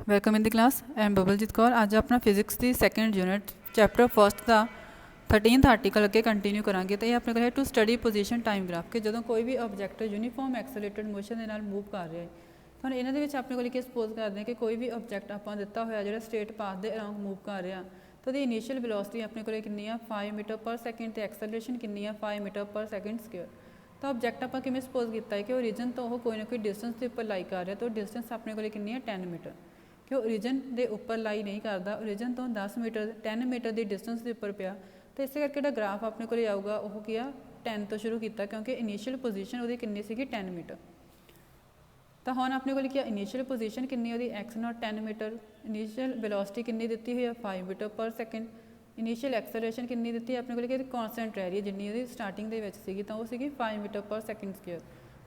Welcome in the class. Am Babaljeet Kaur. ਅੱਜ ਆਪਣਾ physics ਦੀ ਸੈਕੰਡ ਯੂਨਿਟ ਚੈਪਟਰ ਫਸਟ ਦਾ 13th ਆਰਟੀਕਲ ਅੱਗੇ ਕੰਟੀਨਿਊ ਕਰਾਂਗੇ। ਤੇ ਇਹ ਆਪਣੇ ਕੋਲ ਹੈ to study position time graph, ਕਿ ਜਦੋਂ ਕੋਈ ਵੀ ਆਬਜੈਕਟ ਯੂਨੀਫਾਰਮ ਐਕਸਲਰੇਟਡ ਮੋਸ਼ਨ ਦੇ ਨਾਲ ਮੂਵ ਕਰ ਰਿਹਾ ਹੈ। ਤੁਹਾਨੂੰ ਇਹਨਾਂ ਦੇ ਵਿੱਚ ਆਪਣੇ ਕੋਲ ਕੀ ਸਪੋਜ਼ ਕਰਦੇ ਹਾਂ ਕਿ ਕੋਈ ਵੀ ਆਬਜੈਕਟ ਆਪਾਂ ਦਿੱਤਾ ਹੋਇਆ ਜਿਹੜਾ ਸਟੇਟ ਪਾਥ ਦੇ ਅਰਾਊਂਡ ਮੂਵ ਕਰ ਰਿਹਾ, ਤਾਂ ਉਹਦੀ ਇਨੀਸ਼ੀਅਲ ਵੈਲੋਸਿਟੀ ਆਪਣੇ ਕੋਲ ਕਿੰਨੀ ਆ 5 ਮੀਟਰ ਪਰ ਸੈਕਿੰਡ, ਤੇ ਐਕਸਲਰੇਸ਼ਨ ਕਿੰਨੀ ਆ 5 ਮੀਟਰ ਪਰ ਸੈਕਿੰਡ ਸਕੁਅਰ। ਤਾਂ ਆਬਜੈਕਟ ਆਪਾਂ ਕਿਵੇਂ ਸਪੋਜ਼ ਕੀਤਾ ਹੈ ਕਿ ਓਰੀਜਨ ਤੋਂ ਉਹ ਕੋਈ ਨਾ ਕੋਈ ਡਿਸਟੈਂਸ ਦੇ ਉੱਪਰ ਲਾਈ ਕਰ ਰਿਹਾ, ਤਾਂ ਉਹ ਡਿਸਟੈਂਸ ਆਪਣੇ ਕੋਲ ਕਿੰਨੀ ਆ 10 ਮੀਟਰ। ਕਿ ਓਰੀਜਨ ਦੇ ਉੱਪਰ ਲਾਈ ਨਹੀਂ ਕਰਦਾ, ਓਰੀਜਨ ਤੋਂ 10 ਮੀਟਰ 10 ਮੀਟਰ ਦੀ ਡਿਸਟੈਂਸ ਦੇ ਉੱਪਰ ਪਿਆ, ਤਾਂ ਇਸੇ ਕਰਕੇ ਜਿਹੜਾ ਗ੍ਰਾਫ ਆਪਣੇ ਕੋਲ ਆਊਗਾ ਉਹ ਕੀ ਆ 10 ਤੋਂ ਸ਼ੁਰੂ ਕੀਤਾ, ਕਿਉਂਕਿ ਇਨੀਸ਼ੀਅਲ ਪੋਜੀਸ਼ਨ ਉਹਦੀ ਕਿੰਨੀ ਸੀਗੀ 10 ਮੀਟਰ। ਤਾਂ ਹੁਣ ਆਪਣੇ ਕੋਲ ਕੀ ਆ ਇਨੀਸ਼ੀਅਲ ਪੋਜੀਸ਼ਨ ਕਿੰਨੀ ਉਹਦੀ x0 10 ਮੀਟਰ, ਇਨੀਸ਼ੀਅਲ ਵੈਲੋਸਿਟੀ ਕਿੰਨੀ ਦਿੱਤੀ ਹੋਈ ਆ 5 ਮੀਟਰ ਪਰ ਸੈਕਿੰਡ, ਇਨੀਸ਼ੀਅਲ ਐਕਸਲਰੇਸ਼ਨ ਕਿੰਨੀ ਦਿੱਤੀ ਆਪਣੇ ਕੋਲ ਕਿ ਇਹਦੀ ਕੌਨਸਟੈਂਟ ਰਹਿ ਰਹੀ ਹੈ ਜਿੰਨੀ ਉਹਦੀ ਸਟਾਰਟਿੰਗ ਦੇ ਵਿੱਚ ਸੀਗੀ, ਤਾਂ ਉਹ ਸੀਗੀ 5 ਮੀਟਰ ਪਰ ਸੈਕਿੰਡ ਸਕੁਅਰ।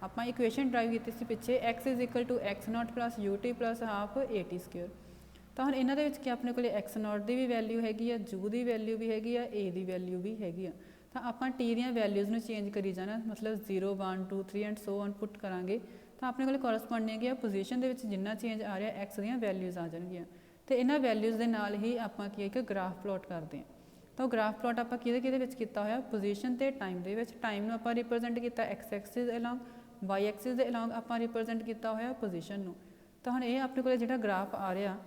ਆਪਾਂ ਇਕੁਏਸ਼ਨ ਡਰਾਈਵ ਕੀਤੀ ਸੀ ਪਿੱਛੇ x = x0 + ut + half at square. ਤਾਂ ਹੁਣ ਇਹਨਾਂ ਦੇ ਵਿੱਚ ਕੀ ਆਪਣੇ ਕੋਲ x0 ਦੀ ਵੀ ਵੈਲਿਊ ਹੈਗੀ ਆ, u ਦੀ ਵੈਲਿਊ ਵੀ ਹੈਗੀ ਆ, a ਦੀ ਵੈਲਿਊ ਵੀ ਹੈਗੀ ਆ। ਤਾਂ ਆਪਾਂ t ਦੀਆਂ ਵੈਲਿਊਜ਼ ਨੂੰ ਚੇਂਜ ਕਰੀ ਜਾਣਾ, ਮਤਲਬ 0 1 2 3 ਐਂਡ ਸੋ ਔਨ ਪੁੱਟ ਕਰਾਂਗੇ, ਤਾਂ ਆਪਣੇ ਕੋਲ ਕੋਰਸਪੋਂਡਿੰਗ ਆ ਪੋਜੀਸ਼ਨ ਦੇ ਵਿੱਚ ਜਿੰਨਾ ਚੇਂਜ ਆ ਰਿਹਾ x ਦੀਆਂ ਵੈਲਿਊਜ਼ ਆ ਜਾਣਗੀਆਂ। ਤੇ ਇਹਨਾਂ ਵੈਲਿਊਜ਼ ਦੇ ਨਾਲ ਹੀ ਆਪਾਂ ਕੀ ਇੱਕ ਗ੍ਰਾਫ ਪਲੋਟ ਕਰਦੇ ਹਾਂ। ਤਾਂ ਉਹ ਗ੍ਰਾਫ ਪਲੋਟ ਆਪਾਂ ਕਿਹਦੇ ਵਿੱਚ ਕੀਤਾ ਹੋਇਆ ਪੋਜੀਸ਼ਨ ਤੇ ਟਾਈਮ ਦੇ ਵਿੱਚ। ਟਾਈਮ ਨੂੰ ਆਪਾਂ ਰਿਪਰੈਜ਼ੈਂਟ ਕੀਤਾ x Axis along, y Axis ਦੇ ਅਲੋਂਗ ਆਪਾਂ ਰਿਪਰੈਜ਼ੈਂਟ ਕੀਤਾ ਹੋਇਆ ਪੋਜੀਸ਼ਨ ਨੂੰ। ਤਾਂ ਹੁਣ ਇਹ ਆਪਣੇ ਕੋਲ ਜਿਹੜਾ ਗ੍ਰਾਫ ਆ ਰਿਹਾ,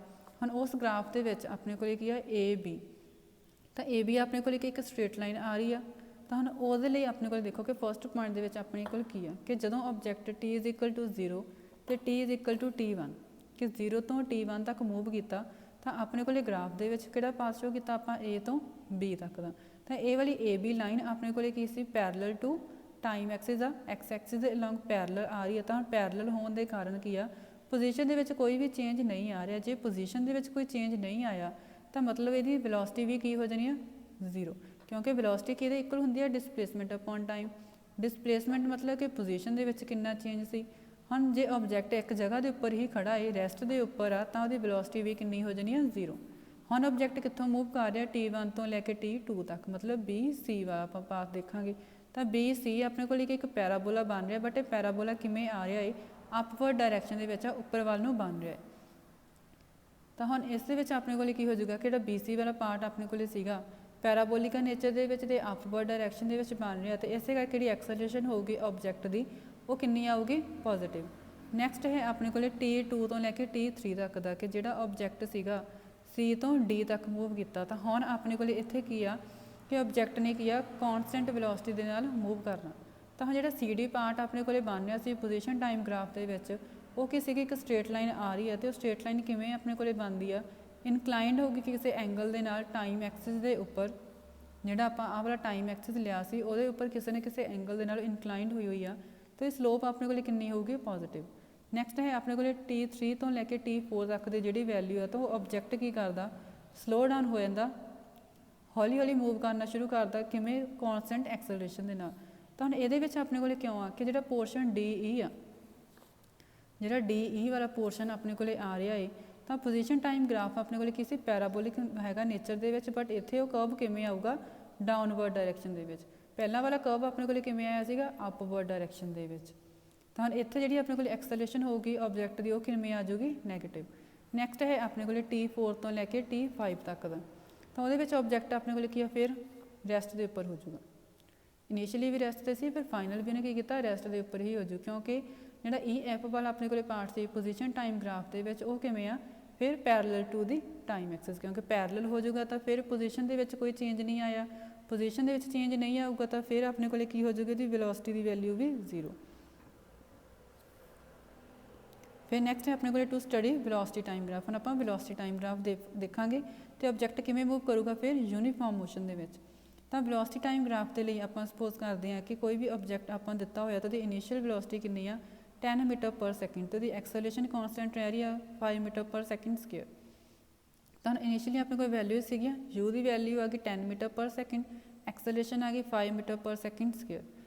ਹੁਣ ਉਸ ਗ੍ਰਾਫ ਦੇ ਵਿੱਚ ਆਪਣੇ ਕੋਲ ਕੀ ਆ AB, ਤਾਂ AB ਆਪਣੇ ਕੋਲ ਇੱਕ ਸਟ੍ਰੇਟ ਲਾਈਨ ਆ ਰਹੀ ਆ। ਤਾਂ ਹੁਣ ਉਹਦੇ ਲਈ ਆਪਣੇ ਕੋਲ ਦੇਖੋ ਕਿ ਫਸਟ ਪੁਆਇੰਟ ਦੇ ਵਿੱਚ ਆਪਣੇ ਕੋਲ ਕੀ ਆ ਕਿ ਜਦੋਂ ਆਬਜੈਕਟ t = 0 ਤੇ t = t1, ਕਿ 0 ਤੋਂ t1 ਤੱਕ ਮੂਵ ਕੀਤਾ, ਤਾਂ ਆਪਣੇ ਕੋਲ ਗ੍ਰਾਫ ਦੇ ਵਿੱਚ ਕਿਹੜਾ ਪਾਥ ਸ਼ੋ ਕੀਤਾ ਆਪਾਂ A ਤੋਂ B ਤੱਕ ਦਾ। ਤਾਂ ਇਹ ਵਾਲੀ AB ਲਾਈਨ ਆਪਣੇ ਕੋਲ ਕੀ ਸੀ ਪੈਰਲਲ ਟੂ ਟਾਈਮ ਐਕਸਿਸ ਆ, x ਐਕਸਿਸ ਦੇ ਅਲੋਂਗ ਪੈਰਲਲ ਆ ਰਹੀ ਹੈ। ਤਾਂ ਪੈਰਲਲ ਹੋਣ ਦੇ ਕਾਰਨ ਕੀ ਆ ਪੋਜੀਸ਼ਨ ਦੇ ਵਿੱਚ ਕੋਈ ਵੀ ਚੇਂਜ ਨਹੀਂ ਆ ਰਿਹਾ। ਜੇ ਪੋਜੀਸ਼ਨ ਦੇ ਵਿੱਚ ਕੋਈ ਚੇਂਜ ਨਹੀਂ ਆਇਆ ਤਾਂ ਮਤਲਬ ਇਹਦੀ ਵੈਲੋਸਿਟੀ ਵੀ ਕੀ ਹੋ ਜਾਣੀ ਆ 0, ਕਿਉਂਕਿ ਵੈਲੋਸਿਟੀ ਕਿਹਦੇ ਇਕੁਅਲ ਹੁੰਦੀ ਆ ਡਿਸਪਲੇਸਮੈਂਟ ਅਪੋਨ ਟਾਈਮ। ਡਿਸਪਲੇਸਮੈਂਟ ਮਤਲਬ ਕਿ ਪੋਜੀਸ਼ਨ ਦੇ ਵਿੱਚ ਕਿੰਨਾ ਚੇਂਜ ਸੀ। ਹੁਣ ਜੇ ਆਬਜੈਕਟ ਇੱਕ ਜਗ੍ਹਾ ਦੇ ਉੱਪਰ ਹੀ ਖੜਾ ਹੈ, ਰੈਸਟ ਦੇ ਉੱਪਰ ਆ, ਤਾਂ ਉਹਦੀ ਵੈਲੋਸਿਟੀ ਵੀ ਕਿੰਨੀ ਹੋ ਜਾਣੀ ਆ 0। ਹੁਣ ਆਬਜੈਕਟ ਕਿੱਥੋਂ ਮੂਵ ਕਰ ਰਿਹਾ t1 ਤੋਂ ਲੈ ਕੇ t2 ਤੱਕ, ਮਤਲਬ BC ਵਾਲਾ ਆਪਾਂ ਪਾਥ ਦੇਖਾਂਗੇ। ਤਾਂ BC ਆਪਣੇ ਕੋਲ ਇੱਕ ਪੈਰਾਬੋਲਾ ਬਣ ਰਿਹਾ, ਬਟ ਇਹ ਪੈਰਾਬੋਲਾ ਕਿਵੇਂ ਆ ਰਿਹਾ ਹੈ ਅਪਵਰਡ ਡਾਇਰੈਕਸ਼ਨ ਦੇ ਵਿੱਚ, ਉੱਪਰ ਵੱਲ ਨੂੰ ਬਣ ਰਿਹਾ ਹੈ। ਤਾਂ ਹੁਣ ਇਸ ਦੇ ਵਿੱਚ ਆਪਣੇ ਕੋਲ ਕੀ ਹੋ ਜਾਊਗਾ ਕਿ ਜਿਹੜਾ BC ਵਾਲਾ ਪਾਰਟ ਆਪਣੇ ਕੋਲ ਸੀਗਾ ਪੈਰਾਬੋਲਿਕਾ ਨੇਚਰ ਦੇ ਵਿੱਚ ਤੇ ਅਪਵਰਡ ਡਾਇਰੈਕਸ਼ਨ ਦੇ ਵਿੱਚ ਬਣ ਰਿਹਾ, ਤੇ ਇਸੇ ਕਰਕੇ ਜਿਹੜੀ ਐਕਸਲਰੇਸ਼ਨ ਹੋਊਗੀ ਆਬਜੈਕਟ ਦੀ ਉਹ ਕਿੰਨੀ ਆਊਗੀ ਪੋਜ਼ਿਟਿਵ। ਨੈਕਸਟ ਹੈ ਆਪਣੇ ਕੋਲ t2 ਤੋਂ ਲੈ ਕੇ t3 ਤੱਕ ਦਾ, ਕਿ ਜਿਹੜਾ ਆਬਜੈਕਟ ਸੀਗਾ C ਤੋਂ D ਤੱਕ ਮੂਵ ਕੀਤਾ। ਤਾਂ ਹੁਣ ਆਪਣੇ ਕੋਲ ਇੱਥੇ ਕੀ ਆ ਕਿ ਆਬਜੈਕਟ ਨੇ ਕੀ ਆ ਕੌਨਸਟੈਂਟ ਵੈਲੋਸਿਟੀ ਦੇ ਨਾਲ ਮੂਵ ਕਰਨਾ। ਤਾਂ ਹੁਣ ਜਿਹੜਾ CD ਪਾਰਟ ਆਪਣੇ ਕੋਲ ਬਣ ਰਿਹਾ ਸੀ ਪੋਜੀਸ਼ਨ ਟਾਈਮ ਗ੍ਰਾਫ ਦੇ ਵਿੱਚ, ਉਹ ਕਿਸੇ ਇੱਕ ਸਟ੍ਰੇਟ ਲਾਈਨ ਆ ਰਹੀ ਹੈ, ਤੇ ਉਹ ਸਟ੍ਰੇਟ ਲਾਈਨ ਕਿਵੇਂ ਆਪਣੇ ਕੋਲ ਬਣਦੀ ਆ ਇਨਕਲਾਈਨਡ ਹੋਊਗੀ ਕਿਸੇ ਐਂਗਲ ਦੇ ਨਾਲ ਟਾਈਮ ਐਕਸਿਸ ਦੇ ਉੱਪਰ। ਜਿਹੜਾ ਆਪਾਂ ਆਹ ਵਾਲਾ ਟਾਈਮ ਐਕਸਿਸ ਲਿਆ ਸੀ ਉਹਦੇ ਉੱਪਰ ਕਿਸੇ ਨਾ ਕਿਸੇ ਐਂਗਲ ਦੇ ਨਾਲ ਇਨਕਲਾਈਨਡ ਹੋਈ ਆ, ਤੇ ਸਲੋਪ ਆਪਣੇ ਕੋਲ ਕਿੰਨੀ ਹੋਊਗੀ ਪੋਜ਼ਿਟਿਵ। ਨੈਕਸਟ ਹੈ ਆਪਣੇ ਕੋਲ t3 ਤੋਂ ਲੈ ਕੇ t4 ਤੱਕ ਦੀ ਜਿਹੜੀ ਵੈਲਿਊ ਆ, ਤਾਂ ਉਹ ਆਬਜੈਕਟ ਕੀ ਕਰਦਾ ਸਲੋ ਡਾਊਨ ਹੋ ਜਾਂਦਾ, ਹੌਲੀ ਹੌਲੀ ਮੂਵ ਕਰਨਾ ਸ਼ੁਰੂ ਕਰਦਾ, ਕਿਵੇਂ ਕੌਨਸਟੈਂਟ ਐਕਸਲਰੇਸ਼ਨ ਦੇ ਨਾਲ। ਤਾਂ ਹੁਣ ਇਹਦੇ ਵਿੱਚ ਆਪਣੇ ਕੋਲ ਕਿਉਂ ਆ ਕਿ ਜਿਹੜਾ ਪੋਰਸ਼ਨ DE ਆ, ਜਿਹੜਾ DE ਵਾਲਾ ਪੋਰਸ਼ਨ ਆਪਣੇ ਕੋਲ ਆ ਰਿਹਾ ਹੈ, ਤਾਂ ਪੋਜੀਸ਼ਨ ਟਾਈਮ ਗ੍ਰਾਫ ਆਪਣੇ ਕੋਲ ਕੀ ਸੀ ਪੈਰਾਬੋਲਿਕ ਹੈਗਾ ਨੇਚਰ ਦੇ ਵਿੱਚ, ਬਟ ਇੱਥੇ ਉਹ ਕਰਵ ਕਿਵੇਂ ਆਊਗਾ ਡਾਊਨਵਰਡ ਡਾਇਰੈਕਸ਼ਨ ਦੇ ਵਿੱਚ। ਪਹਿਲਾਂ ਵਾਲਾ ਕਰਵ ਆਪਣੇ ਕੋਲ ਕਿਵੇਂ ਆਇਆ ਸੀਗਾ ਅਪਵਰਡ ਡਾਇਰੈਕਸ਼ਨ ਦੇ ਵਿੱਚ। ਤਾਂ ਹੁਣ ਇੱਥੇ ਜਿਹੜੀ ਆਪਣੇ ਕੋਲ ਐਕਸਲਰੇਸ਼ਨ ਹੋਊਗੀ ਆਬਜੈਕਟ ਦੀ ਉਹ ਕਿਵੇਂ ਆ ਜਾਊਗੀ ਨੈਗੇਟਿਵ। ਨੈਕਸਟ ਹੈ ਆਪਣੇ ਕੋਲ t4 ਤੋਂ ਲੈ ਕੇ t5 ਤੱਕ ਦਾ, ਤਾਂ ਉਹਦੇ ਵਿੱਚ ਆਬਜੈਕਟ ਆਪਣੇ ਕੋਲ ਕੀ ਆ ਫਿਰ ਰੈਸਟ ਦੇ ਉੱਪਰ ਹੋ ਜਾਊਗਾ। ਇਨੀਸ਼ੀਅਲੀ ਵੀ ਰੈਸਟ 'ਤੇ ਸੀ, ਫਿਰ ਫਾਈਨਲ ਵੀ ਉਹਨੇ ਕੀ ਕੀਤਾ ਰੈਸਟ ਦੇ ਉੱਪਰ ਹੀ ਹੋ ਜੂ, ਕਿਉਂਕਿ ਜਿਹੜਾ EF ਵਾਲਾ ਆਪਣੇ ਕੋਲ ਪਾਰਟ ਸੀ ਪੋਜੀਸ਼ਨ ਟਾਈਮ ਗ੍ਰਾਫ ਦੇ ਵਿੱਚ ਉਹ ਕਿਵੇਂ ਆ ਫਿਰ parallel to the time Axis, ਕਿਉਂਕਿ ਪੈਰਲਲ ਹੋ ਜਾਊਗਾ ਤਾਂ ਫਿਰ ਪੋਜੀਸ਼ਨ ਦੇ ਵਿੱਚ ਕੋਈ ਚੇਂਜ ਨਹੀਂ ਆਇਆ। ਪੋਜੀਸ਼ਨ ਦੇ ਵਿੱਚ ਚੇਂਜ ਨਹੀਂ ਆਊਗਾ ਤਾਂ ਫਿਰ ਆਪਣੇ ਕੋਲ ਕੀ ਹੋ ਜਾਊਗੀ ਉਹਦੀ ਵੈਲੋਸਿਟੀ ਦੀ ਵੈਲਿਊ ਵੀ 0। ਫਿਰ ਨੈਕਸਟ ਹੈ ਆਪਣੇ ਕੋਲ to study velocity time graph. ਹੁਣ ਆਪਾਂ ਵੈਲੋਸਿਟੀ ਟਾਈਮ ਗ੍ਰਾਫ ਦੇਖਾਂਗੇ ਤੇ ਆਬਜੈਕਟ ਕਿਵੇਂ ਮੂਵ ਕਰੂਗਾ ਫਿਰ ਯੂਨੀਫਾਰਮ ਮੋਸ਼ਨ ਦੇ ਵਿੱਚ। ਤਾਂ ਵੈਲੋਸਿਟੀ ਟਾਈਮ ਗ੍ਰਾਫ ਦੇ ਲਈ ਆਪਾਂ ਸਪੋਜ਼ ਕਰਦੇ ਹਾਂ ਕਿ ਕੋਈ ਵੀ ਆਬਜੈਕਟ ਆਪਾਂ ਦਿੱਤਾ ਹੋਇਆ ਤਾਂ ਉਹਦੀ ਇਨੀਸ਼ੀਅਲ ਵੈਲੋਸਿਟੀ ਕਿੰਨੀ ਆ 10 ਮੀਟਰ ਪਰ ਸੈਕਿੰਡ, ਤੇ ਉਹਦੀ ਐਕਸਲਰੇਸ਼ਨ ਕੌਨਸਟੈਂਟ ਰਹਿ ਰਹੀ ਆ 5 ਮੀਟਰ ਪਰ ਸੈਕਿੰਡ ਸਕੁਅਰ। ਤਾਂ ਇਨੀਸ਼ੀਅਲੀ ਆਪਣੇ ਕੋਲ ਵੈਲਿਊ ਸੀਗੀਆਂ, u ਦੀ ਵੈਲਿਊ ਆ ਗਈ 10 ਮੀਟਰ ਪਰ ਸੈਕਿੰਡ, ਐਕਸਲਰੇਸ਼ਨ ਆ ਗਈ 5 ਮੀਟਰ ਪਰ ਸੈਕਿੰਡ ਸਕੁਅਰ।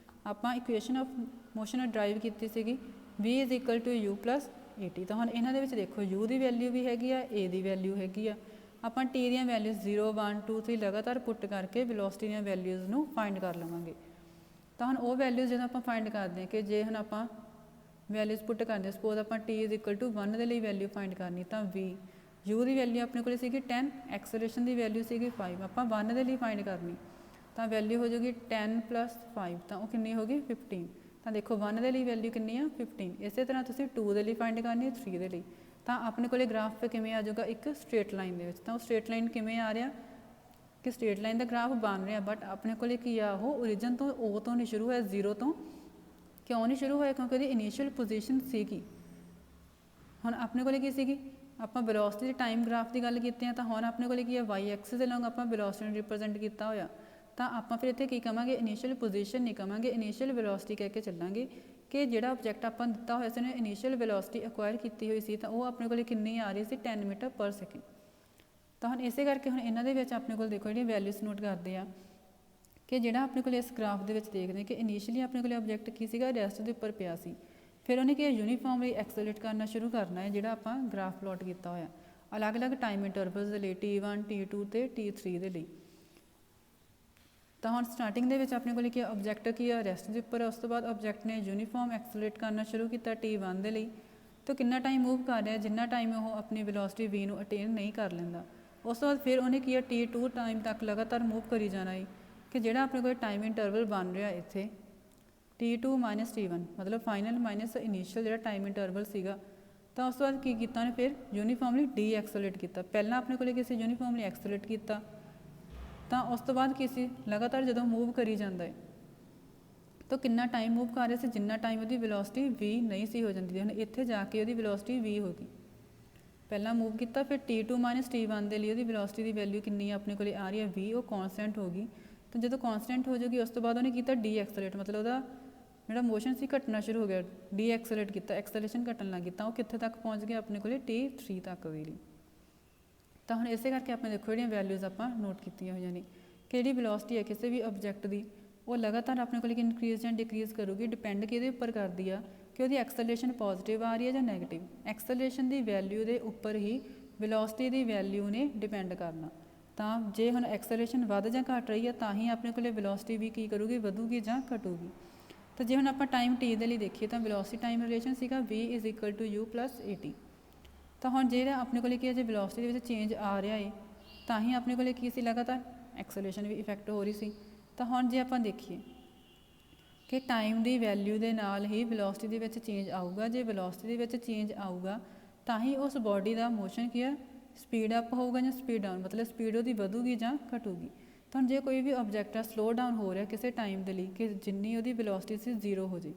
ਆਪਾਂ ਇਕੁਏਸ਼ਨ ਆਫ ਮੋਸ਼ਨ ਡਰਾਈਵ ਕੀਤੀ ਸੀਗੀ v = u + at। ਤਾਂ ਹੁਣ ਇਹਨਾਂ ਦੇ ਵਿੱਚ ਦੇਖੋ u ਦੀ ਵੈਲਿਊ ਵੀ ਹੈਗੀ ਆ, a ਦੀ ਵੈਲਿਊ ਹੈਗੀ ਆ। ਆਪਾਂ t ਦੀਆਂ ਵੈਲਿਊਜ਼ 0 1 2 3 ਲਗਾਤਾਰ ਪੁੱਟ ਕਰਕੇ ਵੈਲੋਸਿਟੀ ਦੀਆਂ ਵੈਲਿਊਜ਼ ਨੂੰ ਫਾਈਂਡ ਕਰ ਲਵਾਂਗੇ। ਤਾਂ ਹੁਣ ਉਹ ਵੈਲਿਊਜ਼ ਜਦੋਂ ਆਪਾਂ ਫਾਈਂਡ ਕਰਦੇ ਹਾਂ ਕਿ ਜੇ ਹੁਣ ਆਪਾਂ ਵੈਲਿਊਜ਼ ਪੁੱਟ ਕਰਦੇ ਸਪੋਜ਼ ਆਪਾਂ t = 1 ਦੇ ਲਈ ਵੈਲਿਊ ਫਾਈਂਡ ਕਰਨੀ, ਤਾਂ v u ਦੀ ਵੈਲਿਊ ਆਪਣੇ ਕੋਲ ਸੀਗੀ 10, ਐਕਸਲਰੇਸ਼ਨ ਦੀ ਵੈਲਿਊ ਸੀਗੀ 5, ਆਪਾਂ 1 ਦੇ ਲਈ ਫਾਈਂਡ ਕਰਨੀ ਤਾਂ ਵੈਲਿਊ ਹੋ ਜਾਊਗੀ 10 + 5 ਤਾਂ ਉਹ ਕਿੰਨੀ ਹੋ ਗਈ 15। ਤਾਂ ਦੇਖੋ 1 ਦੇ ਲਈ ਵੈਲਿਊ ਕਿੰਨੀ ਆ 15। ਇਸੇ ਤਰ੍ਹਾਂ ਤੁਸੀਂ 2 ਦੇ ਲਈ ਫਾਈਂਡ ਕਰਨੀ ਹੈ, 3 ਦੇ ਲਈ। ਤਾਂ ਆਪਣੇ ਕੋਲੇ ਗ੍ਰਾਫ ਕਿਵੇਂ ਆ ਜਾਊਗਾ, ਇੱਕ ਸਟ੍ਰੇਟ ਲਾਈਨ ਦੇ ਵਿੱਚ। ਤਾਂ ਉਹ ਸਟ੍ਰੇਟ ਲਾਈਨ ਕਿਵੇਂ ਆ ਰਿਹਾ ਕਿ ਸਟ੍ਰੇਟ ਲਾਈਨ ਦਾ ਗ੍ਰਾਫ ਬਣ ਰਿਹਾ, ਬਟ ਆਪਣੇ ਕੋਲੇ ਕੀ ਆ, ਉਹ ਓਰੀਜਨ ਤੋਂ O ਤੋਂ ਨਹੀਂ ਸ਼ੁਰੂ ਹੋਇਆ, 0 ਤੋਂ। ਕਿਉਂ ਨਹੀਂ ਸ਼ੁਰੂ ਹੋਇਆ, ਕਿਉਂਕਿ ਉਹਦੀ ਇਨੀਸ਼ੀਅਲ ਪੋਜੀਸ਼ਨ ਸੀਗੀ। ਹੁਣ ਆਪਣੇ ਕੋਲੇ ਕੀ ਸੀਗੀ, ਆਪਾਂ ਵੈਲੋਸਿਟੀ ਦੇ ਟਾਈਮ ਗ੍ਰਾਫ ਦੀ ਗੱਲ ਕੀਤੀ ਆ, ਤਾਂ ਹੁਣ ਆਪਣੇ ਕੋਲੇ ਕੀ ਆ, ਵਾਈ ਐਕਸਿਸ ਦੇ ਲੌਂਗ ਆਪਾਂ ਵੈਲੋਸਿਟੀ ਨੂੰ ਰਿਪਰੈਜ਼ੈਂਟ ਕੀਤਾ ਹੋਇਆ। ਤਾਂ ਆਪਾਂ ਫਿਰ ਇੱਥੇ ਕੀ ਕਵਾਂਗੇ, ਇਨੀਸ਼ੀਅਲ ਪੋਜੀਸ਼ਨ ਨਹੀਂ ਕਵਾਂਗੇ, ਇਨੀਸ਼ੀਅਲ ਵੈਲੋਸਿਟੀ ਕਹਿ ਕੇ ਚੱਲਾਂਗੇ ਕਿ ਜਿਹੜਾ ਆਬਜੈਕਟ ਆਪਾਂ ਦਿੱਤਾ ਹੋਇਆ ਸੀ ਉਹਨੇ ਇਨੀਸ਼ੀਅਲ ਵੈਲੋਸਿਟੀ ਅਕਵਾਇਰ ਕੀਤੀ ਹੋਈ ਸੀ, ਤਾਂ ਉਹ ਆਪਣੇ ਕੋਲੇ ਕਿੰਨੀ ਆ ਰਹੀ ਸੀ 10 ਮੀਟਰ ਪਰ ਸੈਕਿੰਡ। ਤਾਂ ਹੁਣ ਇਸੇ ਕਰਕੇ ਹੁਣ ਇਹਨਾਂ ਦੇ ਵਿੱਚ ਆਪਣੇ ਕੋਲ ਦੇਖੋ ਜਿਹੜੀਆਂ ਵੈਲਿਊਜ਼ ਨੋਟ ਕਰਦੇ ਆ ਕਿ ਜਿਹੜਾ ਆਪਣੇ ਕੋਲ ਇਸ ਗ੍ਰਾਫ ਦੇ ਵਿੱਚ ਦੇਖਦੇ ਕਿ ਇਨੀਸ਼ੀਅਲੀ ਆਪਣੇ ਕੋਲ ਆਬਜੈਕਟ ਕੀ ਸੀਗਾ, ਰੈਸਟ ਦੇ ਉੱਪਰ ਪਿਆ ਸੀ। ਫਿਰ ਉਹਨੇ ਕੀ ਯੂਨੀਫਾਰਮਲੀ ਐਕਸਲਰੇਟ ਕਰਨਾ ਸ਼ੁਰੂ ਕਰਨਾ ਹੈ, ਜਿਹੜਾ ਆਪਾਂ ਗ੍ਰਾਫ ਪਲਾਟ ਕੀਤਾ ਹੋਇਆ ਅਲੱਗ-ਅਲੱਗ ਟਾਈਮ ਇੰਟਰਵਲਸ ਦੇ ਲਈ, T1, T2 ਤੇ T3 ਦੇ ਲਈ। ਤਾਂ ਹੁਣ ਸਟਾਰਟਿੰਗ ਦੇ ਵਿੱਚ ਆਪਣੇ ਕੋਲ ਕੀ ਆਬਜੈਕਟ ਕੀ ਆ, ਰੈਸਟ ਦੇ ਉੱਪਰ। ਉਸ ਤੋਂ ਬਾਅਦ ਆਬਜੈਕਟ ਨੇ ਯੂਨੀਫਾਰਮ ਐਕਸਲਰੇਟ ਕਰਨਾ ਸ਼ੁਰੂ ਕੀਤਾ T1 ਦੇ ਲਈ। ਤਾਂ ਕਿੰਨਾ ਟਾਈਮ ਮੂਵ ਕਰ ਰਿਹਾ, ਜਿੰਨਾ ਟਾਈਮ ਉਹ ਆਪਣੀ ਵੈਲੋਸਿਟੀ v ਨੂੰ ਅਟੇਨ ਨਹੀਂ ਕਰ ਲੈਂਦਾ। ਉਸ ਤੋਂ ਬਾਅਦ ਫਿਰ ਉਹਨੇ ਕੀ ਆ T2 ਟਾਈਮ ਤੱਕ ਲਗਾਤਾਰ ਮੂਵ ਕਰੀ ਜਾਣਾ ਹੈ ਕਿ ਜਿਹੜਾ ਆਪਣੇ ਕੋਲ ਟਾਈਮ ਇੰਟਰਵਲ ਬਣ ਰਿਹਾ ਇੱਥੇ T2 - T1, ਮਤਲਬ ਫਾਈਨਲ ਮਾਈਨਸ ਇਨੀਸ਼ੀਅਲ ਜਿਹੜਾ ਟਾਈਮ ਇੰਟਰਵਲ ਸੀਗਾ। ਤਾਂ ਉਸ ਤੋਂ ਬਾਅਦ ਕੀ ਕੀਤਾ ਉਹਨੇ, ਫਿਰ ਯੂਨੀਫਾਰਮਲੀ ਡੀ ਐਕਸਲਰੇਟ ਕੀਤਾ। ਪਹਿਲਾਂ ਆਪਣੇ ਕੋਲ ਕਿਸੇ ਯੂਨੀਫਾਰਮਲੀ ਐਕਸਲਰੇਟ ਕੀਤਾ, ਤਾਂ ਉਸ ਤੋਂ ਬਾਅਦ ਕੀ ਸੀ, ਲਗਾਤਾਰ ਜਦੋਂ ਮੂਵ ਕਰੀ ਜਾਂਦਾ ਹੈ ਤਾਂ ਕਿੰਨਾ ਟਾਈਮ ਮੂਵ ਕਰ ਰਿਹਾ ਸੀ, ਜਿੰਨਾ ਟਾਈਮ ਉਹਦੀ ਵੈਲੋਸਿਟੀ v ਨਹੀਂ ਸੀ ਹੋ ਜਾਂਦੀ। ਹੁਣ ਇੱਥੇ ਜਾ ਕੇ ਉਹਦੀ ਵੈਲੋਸਿਟੀ v ਹੋ ਗਈ। ਪਹਿਲਾਂ ਮੂਵ ਕੀਤਾ, ਫਿਰ T2 - T1 ਦੇ ਲਈ ਉਹਦੀ ਵੈਲੋਸਿਟੀ ਦੀ ਵੈਲਿਊ ਕਿੰਨੀ ਆਪਣੇ ਕੋਲ ਆ ਰਹੀ ਹੈ v, ਉਹ ਕੌਨਸਟੈਂਟ ਹੋ ਗਈ। ਤਾਂ ਜਦੋਂ ਕੌਨਸਟੈਂਟ ਹੋ ਜਾਊਗੀ ਉਸ ਤੋਂ ਬਾਅਦ ਉਹਨੇ ਕੀਤਾ ਡੀ ਐਕਸਲਰੇਟ, ਮਤਲਬ ਉਹਦਾ ਜਿਹੜਾ ਮੋਸ਼ਨ ਸੀ ਘਟਣਾ ਸ਼ੁਰੂ ਹੋ ਗਿਆ, ਡੀ ਐਕਸਲਰੇਟ ਕੀਤਾ, ਐਕਸਲਰੇਸ਼ਨ ਘਟਣ ਲੱਗ ਗਈ। ਤਾਂ ਉਹ ਕਿੱਥੇ ਤੱਕ ਪਹੁੰਚ ਗਿਆ ਆਪਣੇ ਕੋਲ T3 ਤੱਕ ਵੀ। ਤਾਂ ਹੁਣ ਇਸੇ ਕਰਕੇ ਆਪਾਂ ਦੇਖੋ ਜਿਹੜੀਆਂ ਵੈਲਿਊਜ਼ ਆਪਾਂ ਨੋਟ ਕੀਤੀਆਂ ਹੋਈਆਂ ਨੇ ਕਿ ਜਿਹੜੀ ਵੈਲੋਸਿਟੀ ਹੈ ਕਿਸੇ ਵੀ ਆਬਜੈਕਟ ਦੀ, ਉਹ ਲਗਾਤਾਰ ਆਪਣੇ ਕੋਲ ਇਨਕਰੀਜ਼ ਜਾਂ ਡਿਕਰੀਜ਼ ਕਰੂਗੀ। ਡਿਪੈਂਡ ਕਿਹਦੇ ਉੱਪਰ ਕਰਦੀ ਆ ਕਿ ਉਹਦੀ ਐਕਸਲਰੇਸ਼ਨ ਪੋਜ਼ਿਟਿਵ ਆ ਰਹੀ ਹੈ ਜਾਂ ਨੈਗੇਟਿਵ। ਐਕਸਲਰੇਸ਼ਨ ਦੀ ਵੈਲਿਊ ਦੇ ਉੱਪਰ ਹੀ ਵੈਲੋਸਿਟੀ ਦੀ ਵੈਲਿਊ ਨੇ ਡਿਪੈਂਡ ਕਰਨਾ। ਤਾਂ ਜੇ ਹੁਣ ਐਕਸਲਰੇਸ਼ਨ ਵੱਧ ਜਾਂ ਘਟ ਰਹੀ ਹੈ ਤਾਂ ਹੀ ਆਪਣੇ ਕੋਲ ਵੈਲੋਸਿਟੀ ਵੀ ਕੀ ਕਰੂਗੀ, ਵਧੂਗੀ ਜਾਂ ਘਟੂਗੀ। ਤਾਂ ਜੇ ਹੁਣ ਆਪਾਂ ਟਾਈਮ t ਦੇ ਲਈ ਦੇਖੀਏ ਤਾਂ ਵੈਲੋਸਿਟੀ ਟਾਈਮ ਰਿਲੇਸ਼ਨ ਸੀਗਾ v = u + at। ਤਾਂ ਹੁਣ ਜਿਹੜਾ ਆਪਣੇ ਕੋਲ ਕੀ ਹੈ, ਜੇ ਵੈਲੋਸਿਟੀ ਦੇ ਵਿੱਚ ਚੇਂਜ ਆ ਰਿਹਾ ਹੈ ਤਾਂ ਹੀ ਆਪਣੇ ਕੋਲ ਕੀ ਸੀ, ਲਗਾਤਾਰ ਐਕਸਲਰੇਸ਼ਨ ਵੀ ਇਫੈਕਟ ਹੋ ਰਹੀ ਸੀ। ਤਾਂ ਹੁਣ ਜੇ ਆਪਾਂ ਦੇਖੀਏ ਕਿ ਟਾਈਮ ਦੀ ਵੈਲਿਊ ਦੇ ਨਾਲ ਹੀ ਵੈਲੋਸਿਟੀ ਦੇ ਵਿੱਚ ਚੇਂਜ ਆਊਗਾ। ਜੇ ਵੈਲੋਸਿਟੀ ਦੇ ਵਿੱਚ ਚੇਂਜ ਆਊਗਾ ਤਾਂ ਹੀ ਉਸ ਬੋਡੀ ਦਾ ਮੋਸ਼ਨ ਕੀ ਹੈ, ਸਪੀਡ ਅਪ ਹੋਊਗਾ ਜਾਂ ਸਪੀਡ ਡਾਊਨ, ਮਤਲਬ ਸਪੀਡ ਉਹਦੀ ਵਧੂਗੀ ਜਾਂ ਘਟੂਗੀ। ਤਾਂ ਜੇ ਕੋਈ ਵੀ ਆਬਜੈਕਟ ਆ ਸਲੋ ਡਾਊਨ ਹੋ ਰਿਹਾ ਕਿਸੇ ਟਾਈਮ ਦੇ ਲਈ ਕਿ ਜਿੰਨੀ ਉਹਦੀ ਵੈਲੋਸਿਟੀ ਸੀ 0 ਹੋ ਜੇ,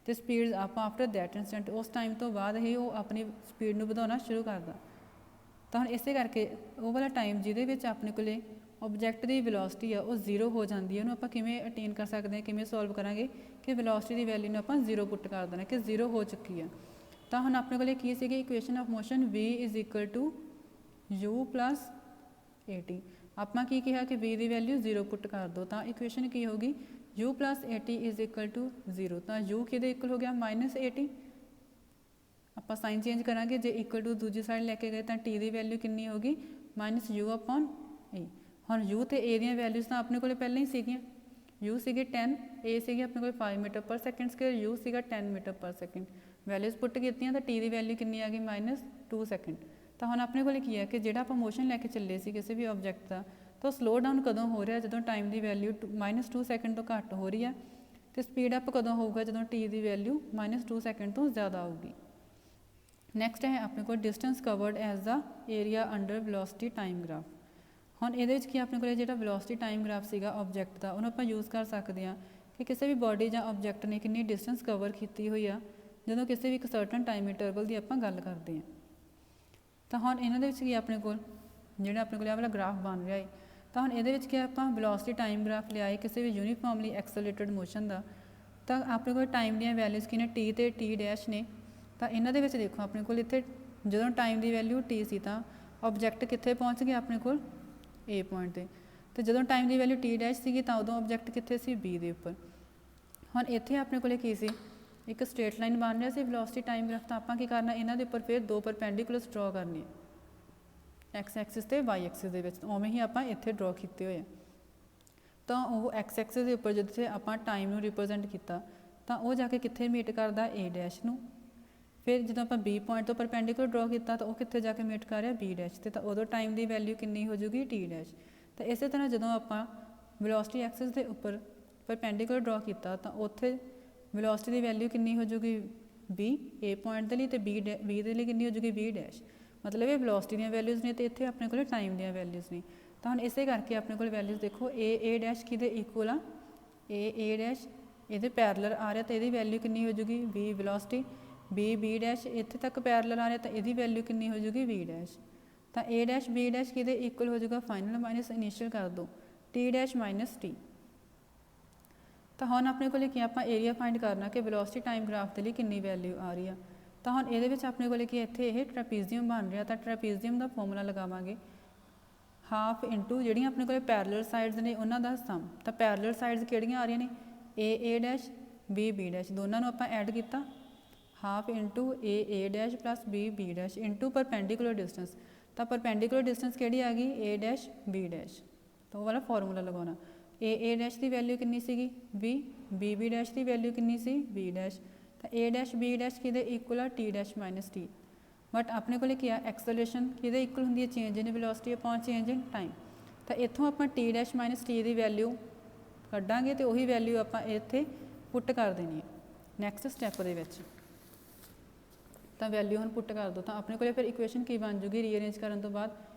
ਅਤੇ ਸਪੀਡ ਆਪਾਂ ਆਫਟਰ ਦੈਟ ਇੰਸਟੈਂਟ ਉਸ ਟਾਈਮ ਤੋਂ ਬਾਅਦ ਹੀ ਉਹ ਆਪਣੀ ਸਪੀਡ ਨੂੰ ਵਧਾਉਣਾ ਸ਼ੁਰੂ ਕਰਦਾ। ਤਾਂ ਹੁਣ ਇਸੇ ਕਰਕੇ ਉਹ ਵਾਲਾ ਟਾਈਮ ਜਿਹਦੇ ਵਿੱਚ ਆਪਣੇ ਕੋਲੇ ਆਬਜੈਕਟ ਦੀ ਵੈਲੋਸਿਟੀ ਆ ਉਹ 0 ਹੋ ਜਾਂਦੀ ਹੈ, ਉਹਨੂੰ ਆਪਾਂ ਕਿਵੇਂ ਅਟੇਨ ਕਰ ਸਕਦੇ ਹਾਂ, ਕਿਵੇਂ ਸੋਲਵ ਕਰਾਂਗੇ ਕਿ ਵੈਲੋਸਿਟੀ ਦੀ ਵੈਲਿਊ ਨੂੰ ਆਪਾਂ 0 ਪੁੱਟ ਕਰ ਦੇਣਾ ਕਿ 0 ਹੋ ਚੁੱਕੀ ਆ। ਤਾਂ ਹੁਣ ਆਪਣੇ ਕੋਲੇ ਕੀ ਸੀਗੀ equation of motion v = u + at। ਆਪਾਂ ਕੀ ਕਿਹਾ ਕਿ v ਦੀ ਵੈਲਿਊ 0 ਪੁੱਟ ਕਰ ਦਿਓ, ਤਾਂ ਇਕੁਏਸ਼ਨ ਕੀ ਹੋਗੀ u + at = 0। ਤਾਂ u ਕਿਹਦੇ ਇਕੁਅਲ ਹੋ ਗਿਆ -at। ਆਪਾਂ ਸਾਈਨ ਚੇਂਜ ਕਰਾਂਗੇ, ਜੇ ਇਕੁਅਲ ਟੂ ਦੂਜੀ ਸਾਈਡ ਲੈ ਕੇ ਗਏ ਤਾਂ t ਦੀ ਵੈਲਿਊ ਕਿੰਨੀ ਹੋਗੀ -u/a। ਹੁਣ u ਤੇ a ਦੀਆਂ ਵੈਲਿਊਜ਼ ਤਾਂ ਆਪਣੇ ਕੋਲ ਪਹਿਲਾਂ ਹੀ ਸੀਗੀਆਂ। u ਸੀਗੇ 10, a ਸੀਗੇ ਆਪਣੇ ਕੋਲ 5 ਮੀਟਰ ਪਰ ਸੈਕਿੰਡ ਸਕੁਅਰ, u ਸੀਗਾ 10 ਮੀਟਰ ਪਰ ਸੈਕਿੰਡ। ਵੈਲਿਊਜ਼ ਪੁੱਟ ਕੀਤੀਆਂ ਤਾਂ t ਦੀ ਵੈਲਿਊ ਕਿੰਨੀ ਆ ਗਈ -2 ਸੈਕਿੰਡ। ਤਾਂ ਹੁਣ ਆਪਣੇ ਕੋਲ ਕੀ ਹੈ ਕਿ ਜਿਹੜਾ ਆਪਾਂ ਮੋਸ਼ਨ ਲੈ ਕੇ ਚੱਲੇ ਸੀ ਕਿਸੇ ਵੀ ਆਬਜੈਕਟ ਦਾ, ਤਾਂ ਉਹ ਸਲੋ ਡਾਊਨ ਕਦੋਂ ਹੋ ਰਿਹਾ, ਜਦੋਂ ਟਾਈਮ ਦੀ ਵੈਲਿਊ -2 ਸੈਕਿੰਡ ਤੋਂ ਘੱਟ ਹੋ ਰਹੀ ਹੈ। ਅਤੇ ਸਪੀਡ ਅਪ ਕਦੋਂ ਹੋਊਗਾ, ਜਦੋਂ t ਦੀ ਵੈਲਿਊ -2 ਸੈਕਿੰਡ ਤੋਂ ਜ਼ਿਆਦਾ ਆਊਗੀ। ਨੈਕਸਟ ਹੈ ਆਪਣੇ ਕੋਲ ਡਿਸਟੈਂਸ ਕਵਰਡ ਐਜ਼ ਦਾ area under velocity time graph. ਹੁਣ ਇਹਦੇ ਵਿੱਚ ਕੀ ਆਪਣੇ ਕੋਲ ਜਿਹੜਾ ਵੈਲੋਸਿਟੀ ਟਾਈਮ ਗ੍ਰਾਫ ਸੀਗਾ ਆਬਜੈਕਟ ਦਾ, ਉਹਨੂੰ ਆਪਾਂ ਯੂਜ਼ ਕਰ ਸਕਦੇ ਹਾਂ ਕਿ ਕਿਸੇ ਵੀ ਬਾਡੀ ਜਾਂ ਆਬਜੈਕਟ ਨੇ ਕਿੰਨੀ ਡਿਸਟੈਂਸ ਕਵਰ ਕੀਤੀ ਹੋਈ ਆ ਜਦੋਂ ਕਿਸੇ ਵੀ ਇੱਕ ਸਰਟਨ ਟਾਈਮ ਇੰਟਰਵਲ ਦੀ ਆਪਾਂ ਗੱਲ ਕਰਦੇ ਹਾਂ। ਤਾਂ ਹੁਣ ਇਹਨਾਂ ਦੇ ਵਿੱਚ ਕੀ ਆਪਣੇ ਕੋਲ ਜਿਹੜਾ ਆਪਣੇ ਕੋਲ ਇਹ ਵਾਲਾ ਗ੍ਰਾਫ ਬਣ ਰਿਹਾ ਹੈ, ਤਾਂ ਹੁਣ ਇਹਦੇ ਵਿੱਚ ਕੀ ਆਪਾਂ ਵੈਲੋਸਿਟੀ ਟਾਈਮ ਗ੍ਰਾਫ ਲਿਆਏ ਕਿਸੇ ਵੀ ਯੂਨੀਫਾਰਮਲੀ ਐਕਸਲਰੇਟਡ ਮੋਸ਼ਨ ਦਾ। ਤਾਂ ਆਪਣੇ ਕੋਲ ਟਾਈਮ ਦੀਆਂ ਵੈਲਿਊਜ਼ ਕੀ ਨੇ, t ਤੇ t' ਨੇ। ਤਾਂ ਇਹਨਾਂ ਦੇ ਵਿੱਚ ਦੇਖੋ ਆਪਣੇ ਕੋਲ ਇੱਥੇ ਜਦੋਂ ਟਾਈਮ ਦੀ ਵੈਲਿਊ t ਸੀ ਤਾਂ ਆਬਜੈਕਟ ਕਿੱਥੇ ਪਹੁੰਚ ਗਿਆ ਆਪਣੇ ਕੋਲ a ਪੁਆਇੰਟ 'ਤੇ, ਅਤੇ ਜਦੋਂ ਟਾਈਮ ਦੀ ਵੈਲਿਊ t' ਸੀਗੀ ਤਾਂ ਉਦੋਂ ਆਬਜੈਕਟ ਕਿੱਥੇ ਸੀ b ਦੇ ਉੱਪਰ। ਹੁਣ ਇੱਥੇ ਆਪਣੇ ਕੋਲ ਕੀ ਸੀ, ਇੱਕ ਸਟ੍ਰੇਟ ਲਾਈਨ ਬਣ ਰਿਹਾ ਸੀ ਵੈਲੋਸਿਟੀ ਟਾਈਮ ਗ੍ਰਾਫ। ਤਾਂ ਆਪਾਂ ਕੀ ਕਰਨਾ, ਇਹਨਾਂ ਦੇ ਉੱਪਰ ਫਿਰ 2 ਪਰਪੈਂਡੀਕੂਲਰਸ ਡਰੋ ਕਰਨੀ ਹੈ x ਐਕਸਿਸ ਅਤੇ y ਐਕਸਿਸ ਦੇ ਵਿੱਚ। ਉਵੇਂ ਹੀ ਆਪਾਂ ਇੱਥੇ ਡਰੋ ਕੀਤੇ ਹੋਏ ਆ। ਤਾਂ ਉਹ x ਐਕਸਿਸ ਦੇ ਉੱਪਰ ਜਿੱਥੇ ਆਪਾਂ ਟਾਈਮ ਨੂੰ ਰਿਪਰਜੈਂਟ ਕੀਤਾ ਤਾਂ ਉਹ ਜਾ ਕੇ ਕਿੱਥੇ ਮੀਟ ਕਰਦਾ a' ਨੂੰ, ਫਿਰ ਜਦੋਂ ਆਪਾਂ B ਪੁਆਇੰਟ ਤੋਂ ਪਰਪੈਂਡੀਕੂਲਰ ਡਰਾ ਕੀਤਾ ਤਾਂ ਉਹ ਕਿੱਥੇ ਜਾ ਕੇ ਮੀਟ ਕਰ ਰਿਹਾ B ਡੈਸ਼ ਤੇ, ਤਾਂ ਉਦੋਂ ਟਾਈਮ ਦੀ ਵੈਲਿਊ ਕਿੰਨੀ ਹੋ ਜੂਗੀ T ਡੈਸ਼। ਤਾਂ ਇਸੇ ਤਰ੍ਹਾਂ ਜਦੋਂ ਆਪਾਂ ਵੈਲੋਸਿਟੀ ਐਕਸਿਸ ਦੇ ਉੱਪਰ ਪਰਪੈਂਡੀਕੂਲਰ ਡਰਾ ਕੀਤਾ ਤਾਂ ਉੱਥੇ ਵੈਲੋਸਿਟੀ ਦੀ ਵੈਲਿਊ ਕਿੰਨੀ ਹੋ ਜੂਗੀ B A ਪੁਆਇੰਟ ਦੇ ਲਈ, ਤੇ B ਦੇ ਲਈ ਕਿੰਨੀ ਹੋ ਜੂਗੀ B ਡੈਸ਼। ਮਤਲਬ ਇਹ ਵੈਲੋਸਿਟੀ ਦੀਆਂ ਵੈਲਿਊਜ਼ ਨੇ ਤੇ ਇੱਥੇ ਆਪਣੇ ਕੋਲ ਟਾਈਮ ਦੀਆਂ ਵੈਲਿਊਜ਼ ਨੇ। ਤਾਂ ਹੁਣ ਇਸੇ ਕਰਕੇ ਆਪਣੇ ਕੋਲ ਵੈਲਿਊਜ਼ ਦੇਖੋ A ਡੈਸ਼ ਕਿਹਦੇ ਇਕੁਅਲ ਆ, A ਡੈਸ਼ ਇਹਦੇ ਪੈਰਲਰ ਆ ਰਿਹਾ ਤਾਂ ਇਹਦੀ ਵੈਲਿਊ ਕਿੰਨੀ ਹੋ ਜੂਗੀ B ਵੈਲੋਸਿਟੀ, B ਡੈਸ਼ ਇੱਥੇ ਤੱਕ ਪੈਰਲਰ ਆ ਰਿਹਾ ਤਾਂ ਇਹਦੀ ਵੈਲਿਊ ਕਿੰਨੀ ਹੋ ਜੂਗੀ V ਡੈਸ਼। ਤਾਂ A ਡੈਸ਼ B ਡੈਸ਼ ਕਿਹਦੇ ਇਕੁਅਲ ਹੋ ਜੂਗਾ ਫਾਈਨਲ ਮਾਈਨਸ ਇਨੀਸ਼ੀਅਲ ਕਰ ਦਿਓ T ਡੈਸ਼ ਮਾਈਨਸ T। ਤਾਂ ਹੁਣ ਆਪਣੇ ਕੋਲ ਕੀ ਆਪਾਂ ਏਰੀਆ ਫਾਈਂਡ ਕਰਨਾ ਕਿ ਵੈਲੋਸਿਟੀ ਟਾਈਮ ਗ੍ਰਾਫ ਦੇ ਲਈ ਕਿੰਨੀ ਵੈਲਿਊ ਆ ਰਹੀ ਆ। ਤਾਂ ਹੁਣ ਇਹਦੇ ਵਿੱਚ ਆਪਣੇ ਕੋਲ ਕੀ ਇੱਥੇ ਇਹ ਟ੍ਰੈਪੀਜ਼ੀਅਮ ਬਣ ਰਿਹਾ, ਤਾਂ ਟ੍ਰੈਪੀਜ਼ੀਅਮ ਦਾ ਫਾਰਮੂਲਾ ਲਗਾਵਾਂਗੇ ਹਾਫ ਇੰਟੂ ਜਿਹੜੀਆਂ ਆਪਣੇ ਕੋਲ ਪੈਰਲਰ ਸਾਈਡਸ ਨੇ ਉਹਨਾਂ ਦਾ ਸਮ। ਤਾਂ ਪੈਰਲਰ ਸਾਈਡਸ ਕਿਹੜੀਆਂ ਆ ਰਹੀਆਂ ਨੇ A ਡੈਸ਼ B ਡੈਸ਼, ਦੋਨਾਂ ਨੂੰ ਆਪਾਂ ਐਡ ਕੀਤਾ half into A dash plus B dash into perpendicular distance. ਤਾਂ ਪਰਪੈਂਡੀਕੂਲਰ ਡਿਸਟੈਂਸ ਕਿਹੜੀ ਆ ਗਈ A ਡੈਸ਼ B ਡੈਸ਼, ਤਾਂ ਉਹ ਵਾਲਾ ਫਾਰਮੂਲਾ ਲਗਾਉਣਾ। A ਡੈਸ਼ ਦੀ ਵੈਲਿਊ ਕਿੰਨੀ ਸੀਗੀ B ਡੈਸ਼ ਦੀ ਵੈਲਿਊ ਕਿੰਨੀ ਸੀ B ਡੈਸ਼। ਤਾਂ A ਡੈਸ਼ B ਡੈਸ਼ ਕਿਹਦੇ ਇਕੁਅਲ ਆ T dash minus T। But ਆਪਣੇ ਕੋਲ ਕੀ ਆ ਐਕਸਲਰੇਸ਼ਨ ਕਿਹਦੇ ਇਕੁਅਲ ਹੁੰਦੀ ਹੈ change in velocity upon change in time. ਤਾਂ ਇੱਥੋਂ ਆਪਾਂ T ਡੈਸ਼ ਮਾਈਨਸ T ਦੀ ਵੈਲਿਊ ਕੱਢਾਂਗੇ ਤੇ ਉਹੀ ਵੈਲਿਊ ਆਪਾਂ ਇੱਥੇ ਪੁੱਟ ਕਰ ਦੇਣੀ ਹੈ ਨੈਕਸਟ ਸਟੈਪ ਦੇ ਵਿੱਚ। ਤਾਂ ਵੈਲਿਊ ਹੁਣ ਪੁੱਟ ਕਰ ਦਿਓ ਤਾਂ ਆਪਣੇ ਕੋਲ ਫਿਰ ਇਕੁਏਸ਼ਨ ਕੀ ਬਣ ਜੂਗੀ ਰੀਅਰੇਂਜ ਕਰਨ ਤੋਂ ਬਾਅਦ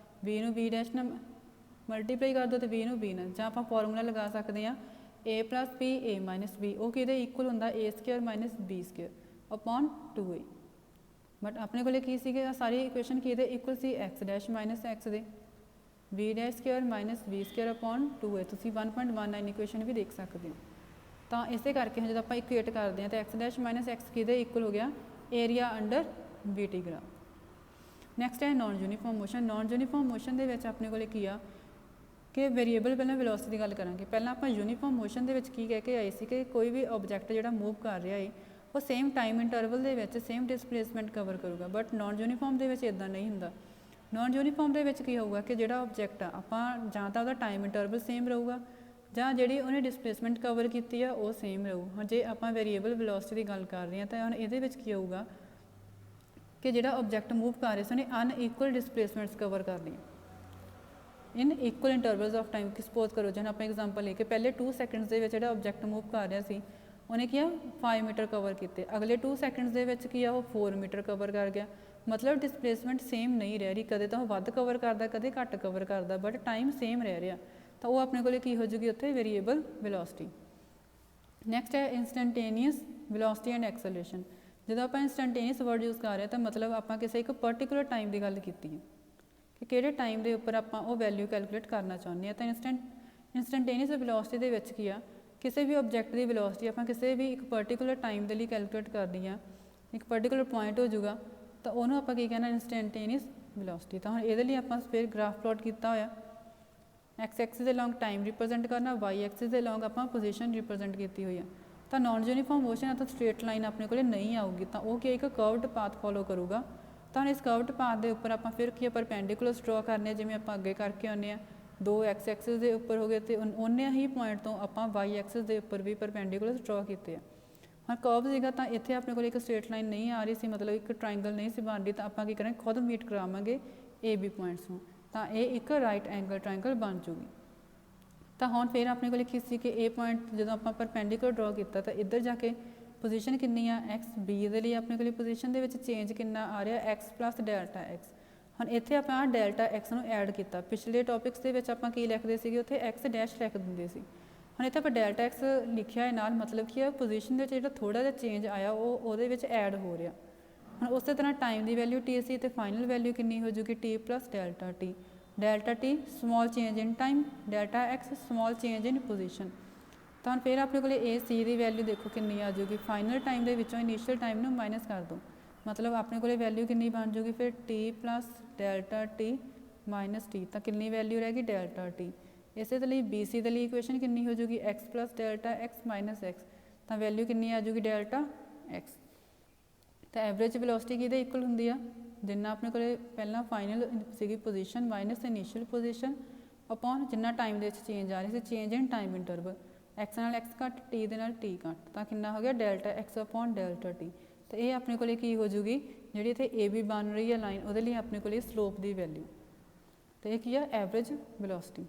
B ਨੂੰ B ਡੈਸ਼ ਨਾਲ ਮਲਟੀਪਲਾਈ ਕਰ ਦਿਓ ਤੇ B ਨੂੰ B ਨਾਲ, ਜਾਂ ਆਪਾਂ ਫਾਰਮੂਲਾ ਲਗਾ ਸਕਦੇ ਹਾਂ A plus B A minus B, ਉਹ ਕਿਹਦੇ ਇਕੁਅਲ ਹੁੰਦਾ A square minus B square upon 2A। But ਆਪਣੇ ਕੋਲ ਕੀ ਸੀਗੇ ਸਾਰੀ ਇਕੁਏਸ਼ਨ ਕਿਹਦੇ ਇਕੁਅਲ ਸੀ x ਡੈਸ਼ ਮਾਈਨਸ x ਦੇ B dash square minus B square upon 2A। ਤੁਸੀਂ 1.19 ਇਕੁਏਸ਼ਨ ਵੀ ਦੇਖ ਸਕਦੇ ਹੋ। ਤਾਂ ਇਸੇ ਕਰਕੇ ਹੁਣ ਜਦੋਂ ਆਪਾਂ ਇਕੁਏਟ ਕਰਦੇ ਹਾਂ ਤਾਂ x ਡੈਸ਼ ਮਾਈਨਸ x ਕਿਹਦੇ ਇਕੁਅਲ ਹੋ ਗਿਆ area under BT graph. Next ਹੈ non uniform motion. Non uniform motion ਦੇ ਵਿੱਚ ਆਪਣੇ ਕੋਲ ਕੀ ਆ ਕਿ ਵੇਰੀਏਬਲ ਪਹਿਲਾਂ ਵੈਲੋਸਿਟੀ ਦੀ ਗੱਲ ਕਰਾਂਗੇ। ਪਹਿਲਾਂ ਆਪਾਂ ਯੂਨੀਫਾਰਮ ਮੋਸ਼ਨ ਦੇ ਵਿੱਚ ਕੀ ਕਹਿ ਕੇ ਆਏ ਸੀ ਕਿ ਕੋਈ ਵੀ ਆਬਜੈਕਟ ਜਿਹੜਾ ਮੂਵ ਕਰ ਰਿਹਾ ਹੈ ਉਹ ਸੇਮ ਟਾਈਮ ਇੰਟਰਵਲ ਦੇ ਵਿੱਚ ਸੇਮ ਡਿਸਪਲੇਸਮੈਂਟ ਕਵਰ ਕਰੂਗਾ। ਬਟ ਨੋਨ ਯੂਨੀਫਾਰਮ ਦੇ ਵਿੱਚ ਇਦਾਂ ਨਹੀਂ ਹੁੰਦਾ। ਨੋਨ ਯੂਨੀਫਾਰਮ ਦੇ ਵਿੱਚ ਕੀ ਹੋਊਗਾ ਕਿ ਜਿਹੜਾ ਆਬਜੈਕਟ ਆ ਆਪਾਂ ਜਾਂ ਤਾਂ ਉਹਦਾ ਟਾਈਮ ਇੰਟਰਵਲ ਸੇਮ ਰਹੂਗਾ ਜਾਂ ਜਿਹੜੀ ਉਹਨੇ ਡਿਸਪਲੇਸਮੈਂਟ ਕਵਰ ਕੀਤੀ ਆ ਉਹ ਸੇਮ ਰਹੂ। ਹੁਣ ਜੇ ਆਪਾਂ ਵੇਰੀਏਬਲ ਵੈਲੋਸਿਟੀ ਦੀ ਗੱਲ ਕਰ ਰਹੇ ਹਾਂ ਤਾਂ ਹੁਣ ਇਹਦੇ ਵਿੱਚ ਕੀ ਹੋਊਗਾ ਕਿ ਜਿਹੜਾ ਆਬਜੈਕਟ ਮੂਵ ਕਰ ਰਿਹਾ ਸੀ ਉਹਨੇ ਅਨਈਕੁਅਲ ਡਿਸਪਲੇਸਮੈਂਟਸ ਕਵਰ ਕਰਨੀਆਂ ਇਨ ਇਕੁਅਲ ਇੰਟਰਵਲਸ ਆਫ ਟਾਈਮ। ਕਿ ਸਪੋਜ਼ ਕਰੋ ਜਿਵੇਂ ਆਪਾਂ ਐਗਜ਼ਾਮਪਲ ਲੈ ਕੇ ਪਹਿਲੇ 2 ਸੈਕਿੰਡਸ ਦੇ ਵਿੱਚ ਜਿਹੜਾ ਆਬਜੈਕਟ ਮੂਵ ਕਰ ਰਿਹਾ ਸੀ ਉਹਨੇ ਕੀ ਆ 5 ਮੀਟਰ ਕਵਰ ਕੀਤੇ, ਅਗਲੇ 2 ਸੈਕਿੰਡਸ ਦੇ ਵਿੱਚ ਕੀ ਆ ਉਹ 4 ਮੀਟਰ ਕਵਰ ਕਰ ਗਿਆ। ਮਤਲਬ ਡਿਸਪਲੇਸਮੈਂਟ ਸੇਮ ਨਹੀਂ ਰਹਿ ਰਹੀ, ਕਦੇ ਤਾਂ ਉਹ ਵੱਧ ਕਵਰ ਕਰਦਾ ਕਦੇ ਘੱਟ ਕਵਰ ਕਰਦਾ, ਬਟ ਟਾਈਮ ਸੇਮ ਰਹਿ ਰਿਹਾ। ਤਾਂ ਉਹ ਆਪਣੇ ਕੋਲ ਕੀ ਹੋ ਜੂਗੀ ਉੱਥੇ ਵੇਰੀਏਬਲ ਵੈਲੋਸਿਟੀ। ਨੈਕਸਟ ਹੈ ਇੰਸਟੈਂਟੇਨੀਅਸ ਵੈਲੋਸਿਟੀ ਐਂਡ ਐਕਸਲਰੇਸ਼ਨ। ਜਦੋਂ ਆਪਾਂ ਇੰਸਟੈਂਟੇਨੀਅਸ ਵਰਡ ਯੂਜ਼ ਕਰ ਰਹੇ ਤਾਂ ਮਤਲਬ ਆਪਾਂ ਕਿਸੇ ਇੱਕ ਪਰਟੀਕੂਲਰ ਟਾਈਮ ਦੀ ਗੱਲ ਕੀਤੀ ਹੈ ਕਿ ਕਿਹੜੇ ਟਾਈਮ ਦੇ ਉੱਪਰ ਆਪਾਂ ਉਹ ਵੈਲਿਊ ਕੈਲਕੂਲੇਟ ਕਰਨਾ ਚਾਹੁੰਦੇ ਹਾਂ। ਤਾਂ ਇੰਸਟੈਂਟੇਨੀਅਸ ਵੈਲੋਸਿਟੀ ਦੇ ਵਿੱਚ ਕੀ ਆ ਕਿਸੇ ਵੀ ਆਬਜੈਕਟ ਦੀ ਵੈਲੋਸਿਟੀ ਆਪਾਂ ਕਿਸੇ ਵੀ ਇੱਕ ਪਰਟੀਕੂਲਰ ਟਾਈਮ ਦੇ ਲਈ ਕੈਲਕੂਲੇਟ ਕਰਨੀ ਆ, ਇੱਕ ਪਰਟੀਕੂਲਰ ਪੁਆਇੰਟ ਹੋ ਜਾਊਗਾ ਤਾਂ ਉਹਨੂੰ ਆਪਾਂ ਕੀ ਕਹਿਣਾ ਇੰਸਟੈਂਟੇਨੀਅਸ ਵੈਲੋਸਿਟੀ। ਤਾਂ ਹੁਣ ਇਹਦੇ ਲਈ ਆਪਾਂ ਫਿਰ ਗ੍ਰਾਫ ਪਲਾਟ ਕੀਤਾ ਹੋਇਆ x ਐਕਸਿਸ ਦੇ ਲੌਂਗ ਟਾਈਮ ਰਿਪਰੈਜ਼ੈਂਟ ਕਰਨਾ, y ਐਕਸਿਸ ਦੇ ਲੌਂਗ ਆਪਾਂ ਪੋਜੀਸ਼ਨ ਰਿਪਰੈਜ਼ੈਂਟ ਕੀਤੀ ਹੋਈ ਆ। ਤਾਂ ਨੋਨ ਯੂਨੀਫਾਰਮ ਮੋਸ਼ਨ ਆ ਤਾਂ ਸਟ੍ਰੇਟ ਲਾਈਨ ਆਪਣੇ ਕੋਲ ਨਹੀਂ ਆਊਗੀ, ਤਾਂ ਉਹ ਕੀ ਇੱਕ ਕਰਵਡ ਪਾਥ ਫੋਲੋ ਕਰੂਗਾ। ਤਾਂ ਇਸ ਕਰਵਡ ਪਾਥ ਦੇ ਉੱਪਰ ਆਪਾਂ ਫਿਰ ਕੀ ਪਰਪੈਂਡੀਕੂਲਰ ਡਰਾ ਕਰਨੇ, ਜਿਵੇਂ ਆਪਾਂ ਅੱਗੇ ਕਰਕੇ ਆਉਂਦੇ ਹਾਂ 2 x ਐਕਸਿਸ ਦੇ ਉੱਪਰ ਹੋ ਗਏ ਤੇ ਉਹਨੇ ਹੀ ਪੁਆਇੰਟ ਤੋਂ ਆਪਾਂ y ਐਕਸਿਸ ਦੇ ਉੱਪਰ ਵੀ ਪਰਪੈਂਡੀਕੂਲਰ ਡਰਾ ਕੀਤੇ ਆ। ਹੁਣ ਕਰਵ ਸੀਗਾ ਤਾਂ ਇੱਥੇ ਆਪਣੇ ਕੋਲ ਇੱਕ ਸਟ੍ਰੇਟ ਲਾਈਨ ਨਹੀਂ ਆ ਰਹੀ ਸੀ, ਮਤਲਬ ਇੱਕ ਟ੍ਰਾਇੰਗਲ ਨਹੀਂ ਸੀ ਬਣ ਰਹੀ, ਤਾਂ ਆਪਾਂ ਕੀ ਕਰਾਂਗੇ ਖੁਦ ਮੀਟ ਕਰਾਵਾਂਗੇ AB ਪੁਆਇੰਟਸ ਨੂੰ, ਤਾਂ ਇਹ ਇੱਕ ਰਾਈਟ ਐਂਗਲ ਟ੍ਰਾਇੰਗਲ ਬਣ ਜੂਗੀ। ਤਾਂ ਹੁਣ ਫਿਰ ਆਪਣੇ ਕੋਲ ਕੀ ਸੀ ਕਿ A ਪੁਆਇੰਟ ਜਦੋਂ ਆਪਾਂ ਪਰਪੈਂਡੀਕੂਲਰ ਡਰਾ ਕੀਤਾ ਤਾਂ ਇੱਧਰ ਜਾ ਕੇ ਪੋਜੀਸ਼ਨ ਕਿੰਨੀ ਆ x, B ਦੇ ਲਈ ਆਪਣੇ ਕੋਲ ਪੋਜੀਸ਼ਨ ਦੇ ਵਿੱਚ ਚੇਂਜ ਕਿੰਨਾ ਆ ਰਿਹਾ x ਪਲੱਸ ਡੈਲਟਾ x। ਹੁਣ ਇੱਥੇ ਆਪਾਂ ਡੈਲਟਾ x ਨੂੰ ਐਡ ਕੀਤਾ। ਪਿਛਲੇ ਟੌਪਿਕਸ ਦੇ ਵਿੱਚ ਆਪਾਂ ਕੀ ਲਿਖਦੇ ਸੀਗੇ ਉੱਥੇ x ਡੈਸ਼ ਲਿਖ ਦਿੰਦੇ ਸੀ, ਹੁਣ ਇੱਥੇ ਆਪਾਂ ਡੈਲਟਾ x ਲਿਖਿਆ ਹੈ ਨਾਲ, ਮਤਲਬ ਕਿ ਪੋਜੀਸ਼ਨ ਦੇ ਵਿੱਚ ਜਿਹੜਾ ਥੋੜ੍ਹਾ ਜਿਹਾ ਚੇਂਜ ਆਇਆ ਉਹ ਉਹਦੇ ਵਿੱਚ ਐਡ ਹੋ ਰਿਹਾ। ਹੁਣ ਉਸੇ ਤਰ੍ਹਾਂ ਟਾਈਮ ਦੀ ਵੈਲਿਊ t ਸੀ ਤੇ ਫਾਈਨਲ ਵੈਲਿਊ ਕਿੰਨੀ ਹੋ ਜੂਗੀ t plus delta t। Delta t small change in time, delta x small change in position. ਤਾਂ ਹੁਣ ਫਿਰ ਆਪਣੇ ਕੋਲ ਇਹ c ਦੀ ਵੈਲਿਊ ਦੇਖੋ ਕਿੰਨੀ ਆ ਜੂਗੀ, ਫਾਈਨਲ ਟਾਈਮ ਦੇ ਵਿੱਚੋਂ ਇਨੀਸ਼ੀਅਲ ਟਾਈਮ ਨੂੰ ਮਾਈਨਸ ਕਰ ਦਿਓ, ਮਤਲਬ ਆਪਣੇ ਕੋਲ ਵੈਲਿਊ ਕਿੰਨੀ ਬਣ ਜੂਗੀ ਫਿਰ t plus delta t minus t। ਤਾਂ ਕਿੰਨੀ ਵੈਲਿਊ ਰਹਿ ਗਈ ਡੈਲਟਾ t। ਇਸੇ ਦੇ ਲਈ BC ਦੇ ਲਈ ਇਕੁਏਸ਼ਨ ਕਿੰਨੀ ਹੋ ਜੂਗੀ x plus delta x minus x, ਤਾਂ ਵੈਲਿਊ ਕਿੰਨੀ ਆ ਜੂਗੀ ਡੈਲਟਾ x। ਤਾਂ ਐਵਰੇਜ ਵੈਲੋਸਿਟੀ ਕਿਹਦੇ ਇਕੁਅਲ ਹੁੰਦੀ ਆ ਜਿੰਨਾ ਆਪਣੇ ਕੋਲ ਪਹਿਲਾਂ ਫਾਈਨਲ ਸੀਗੀ position minus initial position upon ਜਿੰਨਾ ਟਾਈਮ ਦੇ ਵਿੱਚ ਚੇਂਜ ਆ ਰਹੀ ਸੀ change in time interval, x ਨਾਲ x ਘੱਟ t ਦੇ ਨਾਲ t ਘੱਟ, ਤਾਂ ਕਿੰਨਾ ਹੋ ਗਿਆ delta x upon delta t। तो ये अपने को की हो जूगी जी इतने ए बी बन रही है लाइन वो अपने को स्लोप की वैल्यू तो ये की है एवरेज वेलोसिटी।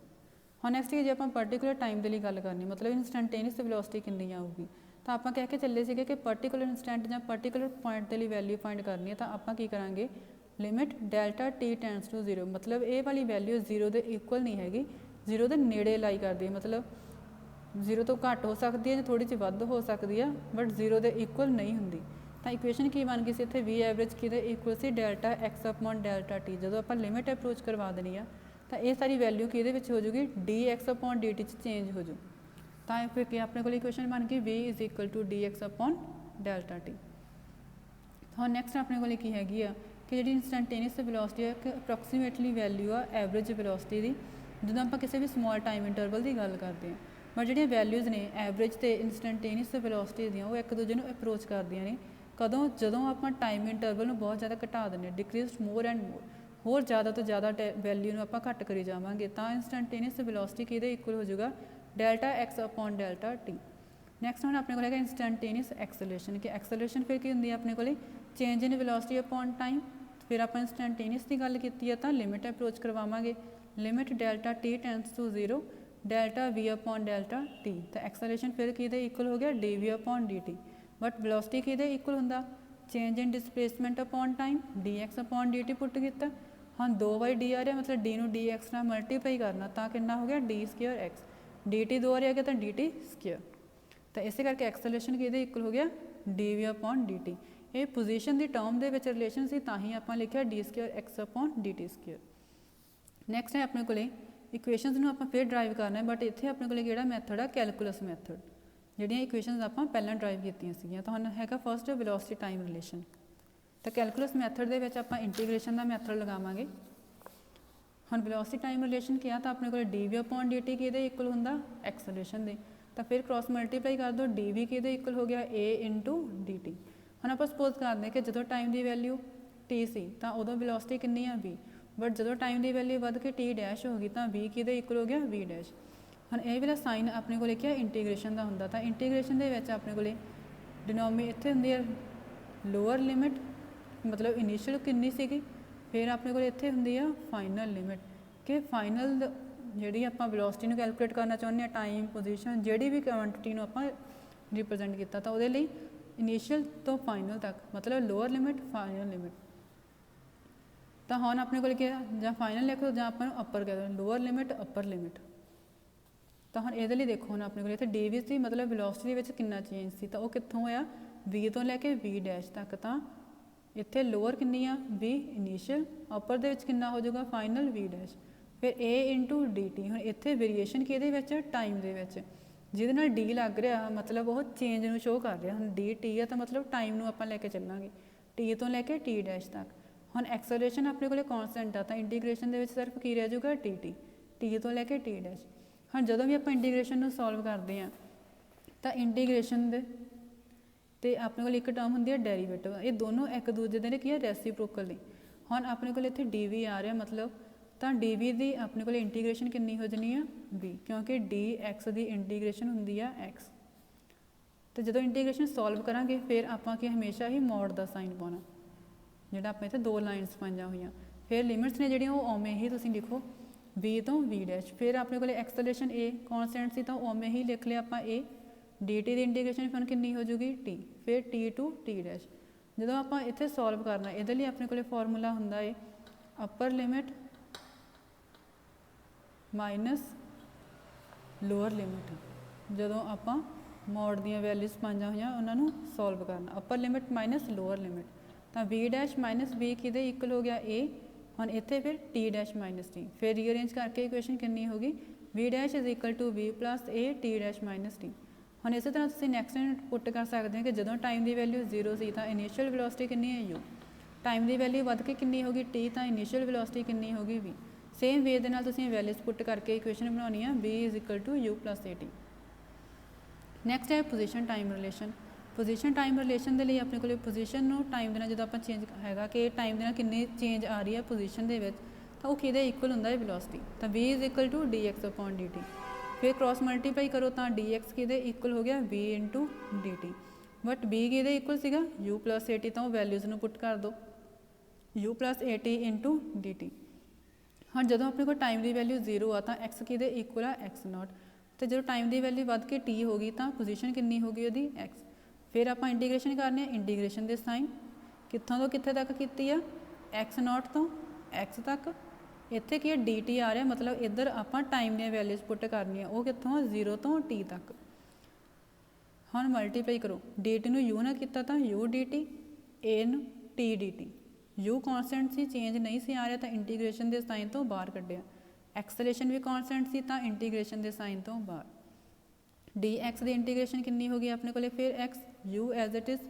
हाँ नैक्सट जो आप पर्टिकुलर टाइम के लिए गल करनी मतलब इंस्टेंटेनियस वेलोसिटी कितनी आऊगी तो आप कह के चले थे कि पर्टिकुलर इंस्टेंट या पर्टिकुलर पॉइंट के लिए वैल्यू फाइंड करनी है तो आप की करेंगे limit delta T tends to 0 मतलब ये वाली वैल्यू 0 के इक्वल नहीं हैगी 0 के नेड़े लाई करती है मतलब 0 तो घट हो सकती है थोड़ी जी वध हो सकती है बट 0 के इक्वल नहीं होंगी। तो इक्वेशन की बन गई सी इतने वी एवरेज कि इक्वल से delta x upon delta T जो आप लिमिट अप्रोच करवा देनी है तो ये सारी वैल्यू कि हो जूगी d x upon D t change हो जू तो फिर कि अपने को इक्वेशन बन गई V is equal to D x upon delta T. हाँ नैक्सट अपने को की हैगी आ कि जी इंस्टेंटेनियस वेलोसिटी है कि अप्रोक्सीमेटली वैल्यू आ एवरेज वेलोसिटी की जो आप किसी भी स्मॉल टाइम इंटरवल की गल करते हैं बट जो वैल्यूज़ ने एवरेज तो इंस्टेंटेनियस वेलोसिटी दी वो एक दूजे को अप्रोच करदियाँ ने कदों जदों आप टाइम इंटरवल में बहुत ज़्यादा घटा दें डिक्रीज मोर एंड मोर होर ज़्यादा तो ज़्यादा वैल्यू आप घट करी जावांगे तो इंस्टेंटेनियस वेलोसिटी कि इक्वल हो जाएगा delta x upon delta T. Next हम अपने को इंस्टेंटेनियस एक्सेलरेशन कि एक्सेलरेशन फिर की होंगी अपने को change in velocity upon time फिर आप इंस्टेंटेनियस की गल की है तो लिमिट अप्रोच करवावांगे limit delta T tends to 0 delta v upon delta t तो एक्सेलरेशन फिर कि इक्वल हो गया D we upon D t but velocity कि इक्वल होंगे change in displacement upon time d x upon D t put किया हाँ 2/d आ रहा मतलब डी डी एक्स नाल मल्टीप्लाई करना तो कितना हो गया D square x D T 2 आ गया तो डी टी स्क्वेयर तो इस करके एक्सेलरेशन कि इक्वल हो गया D we upon D T ये पोजीशन की टर्म के रिलेशन से ही आप लिखा D square X upon D T square. Next है अपने को इक्वेशनस में आप फिर ड्राइव करना है बट इतने अपने को मैथड है कैलकुलस मैथड जिहड़ियां इक्वेशनस आप पहले ड्राइव कीतियां तो हम है फस्ट वेलोसिटी टाइम रिलेशन तो कैलकुलस मैथड के आप इंटीग्रेशन का मैथड लगावांगे। हम वेलोसिटी टाइम रिलेशन किया तो अपने को D we upon D T कि इक्वल होंगे एक्सेलरेशन के तो फिर क्रॉस मल्टीप्लाई कर दो डी वी कि इक्वल हो गया ए इंटू डी टी। हम आप सपोज करते कि जो टाइम की वैल्यू टी सी तो उदों वेलोसिटी कितनी है वी बट जो टाइम की वैल्यू वध के टी डैश हो गई तो वी कि इक्वल हो गया वी डैश। हम ये वाला साइन अपने को लिखा इंटीग्रेशन का होंगे तो इंटीग्रेशन के अपने को डिनोमी इतने होंगी लोअर लिमिट मतलब इनिशियल कितनी सी फिर अपने को इतने होंगी फाइनल लिमिट कि फाइनल जी आप वेलोसिटी को कैलकुलेट करना चाहते हैं टाइम पोजीशन जी भी क्वांटिटी आप रिप्रजेंट किया तो वो इनिशियल तो फाइनल तक मतलब लोअर लिमिट फाइनल लिमिट तो हम अपने को क्या फाइनल लिख दो जो आप अपर कह दो लोअर लिमिट अपर लिमिट तो हम ये देखो हम अपने को इतने डी वी सी मतलब वेलोसिटी कितना चेंज से तो वो कितों होया वी तो लैके वी डैश तक तो इतने लोअर कितनी आ वी इनिशियल अपर दे कितना हो जाएगा फाइनल वी डैश फिर ए इंटू डी टी हम इतने वेरीएशन कि टाइम के जिहदे डी लग रहा मतलब वो चेंज में शो कर रहा हम डी टी है तो मतलब टाइम में आप लैके चलांगे टी तो लैके टी डैश तक। हम एक्सेलरेशन अपने को कॉन्सटेंट आ तो इंटीग्रेशन के सिर्फ की रह जाऊगा टी टी टी तो लैके टी डैश। हाँ जो भी आप इंटीग्रेशन सॉल्व करते हैं तो इंटीग्रेशन दे अपने को एक टर्म होंगी है डेरीवेटिव ये दोनों एक दूजे के की है रेसिप्रोकल ने। हम अपने को इतने डी वी आ रहा मतलब तो डी वी की अपने को इंटीग्रेशन कितनी हो जानी है बी क्योंकि डी एक्स की इंटीग्रेशन होंगी है एक्स तो जो इंटीग्रेशन सॉल्व करांगे फिर आप हमेशा ही मॉड का साइन पाना जोड़ा आप इतने दो लाइन्स पाइया हुई फिर लिमिट्स ने जी उवें ही तुम लिखो वी तो वी डैश फिर अपने को एक्सेलरेशन ए कॉन्सटेंट सी तो उवें ही लिख लिया आप ए डी टी की इंटीग्रेशन फिर कितनी हो जाएगी टी फिर टी टू टी डैश जो आप इतने सॉल्व करना ये अपने को फॉर्मूला होंगे अपर लिमिट माइनस लोअर लिमिट जो आप मॉड दी वैल्यूज़ पाइया हुई उन्होंने सॉल्व करना upper limit minus lower limit तो वी डैश माइनस वी कि इक्वल हो गया ए हम इतने फिर टी डैश माइनस टी फिर रीअरेंज करके इक्वेशन कितनी होगी V dash is equal to V plus A T dash minus T. हम इस तरह तुम नैक्सट पुट कर सकते हैं कि जो टाइम की वैल्यू 0 सी तो इनिशियल वेलोसिटी कितनी है यू टाइम की वैल्यू वध के कितनी होगी टी तो इनिशियल वेलोसिटी कितनी होगी वी सेम वे के वैल्यूज पुट करके इक्वेशन बनानी है v is equal to u plus A t. Next है position time relation position time relation के लिए अपने को पोजीशन टाइम के जो आप चेंज है कि टाइम के कितनी चेंज आ रही है पोजीशन के तो वो कि इक्वल होंगे वेलोसिटी तो V is equal to D x upon D T फिर क्रॉस मल्टीप्लाई करो तो डी एक्स कि इक्वल हो गया V into D T but b ਕਿਹਦੇ ਇਕੁਅਲ ਸੀਗਾ u plus at, ਤਾਂ ਉਹ ਵੈਲਿਊਜ਼ ਨੂੰ ਪੁੱਟ ਕਰ ਦਿਓ u plus at into dt। ਹੁਣ ਜਦੋਂ ਆਪਣੇ ਕੋਲ ਟਾਈਮ ਦੀ ਵੈਲਿਊ 0 ਆ ਤਾਂ x ਕਿਹਦੇ ਇਕੁਅਲ ਆ x0, ਤੇ ਜਦੋਂ ਟਾਈਮ ਦੀ ਵੈਲਿਊ ਵੱਧ ਕੇ t ਹੋ ਗਈ ਤਾਂ ਪੋਜੀਸ਼ਨ ਕਿੰਨੀ ਹੋ ਗਈ ਉਹਦੀ x। ਫਿਰ ਆਪਾਂ ਇੰਟੀਗ੍ਰੇਸ਼ਨ ਕਰਨੀ ਆ, ਇੰਟੀਗ੍ਰੇਸ਼ਨ ਦੇ ਸਾਈਨ ਕਿੱਥੋਂ ਤੋਂ ਕਿੱਥੇ ਤੱਕ ਕੀਤੀ ਆ x0 ਤੋਂ x ਤੱਕ। ਇੱਥੇ ਕੀ ਹੈ dt ਆ ਰਿਹਾ, ਮਤਲਬ ਇੱਧਰ ਆਪਾਂ ਟਾਈਮ ਦੀਆਂ ਵੈਲਿਊਜ਼ ਪੁੱਟ ਕਰਨੀਆਂ, ਉਹ ਕਿੱਥੋਂ 0 ਤੋਂ t ਤੱਕ। ਹੁਣ ਮਲਟੀਪਲਾਈ ਕਰੋ, dt ਨੂੰ u ਨਾਲ ਕੀਤਾ ਤਾਂ u dt, a ਨੂੰ t dt। u ਕੌਨਸਟੈਂਟ ਸੀ, ਚੇਂਜ ਨਹੀਂ ਸੀ ਆ ਰਿਹਾ ਤਾਂ ਇੰਟੀਗ੍ਰੇਸ਼ਨ ਦੇ ਸਾਈਨ ਤੋਂ ਬਾਹਰ ਕੱਢਿਆ। ਐਕਸਲੇਸ਼ਨ ਵੀ ਕੌਨਸਟੈਂਟ ਸੀ ਤਾਂ ਇੰਟੀਗ੍ਰੇਸ਼ਨ ਦੇ ਸਾਈਨ ਤੋਂ ਬਾਹਰ। dx ਦੀ ਇੰਟੀਗ੍ਰੇਸ਼ਨ ਕਿੰਨੀ ਹੋ ਗਈ ਆਪਣੇ ਕੋਲੇ, ਫਿਰ x u as it is,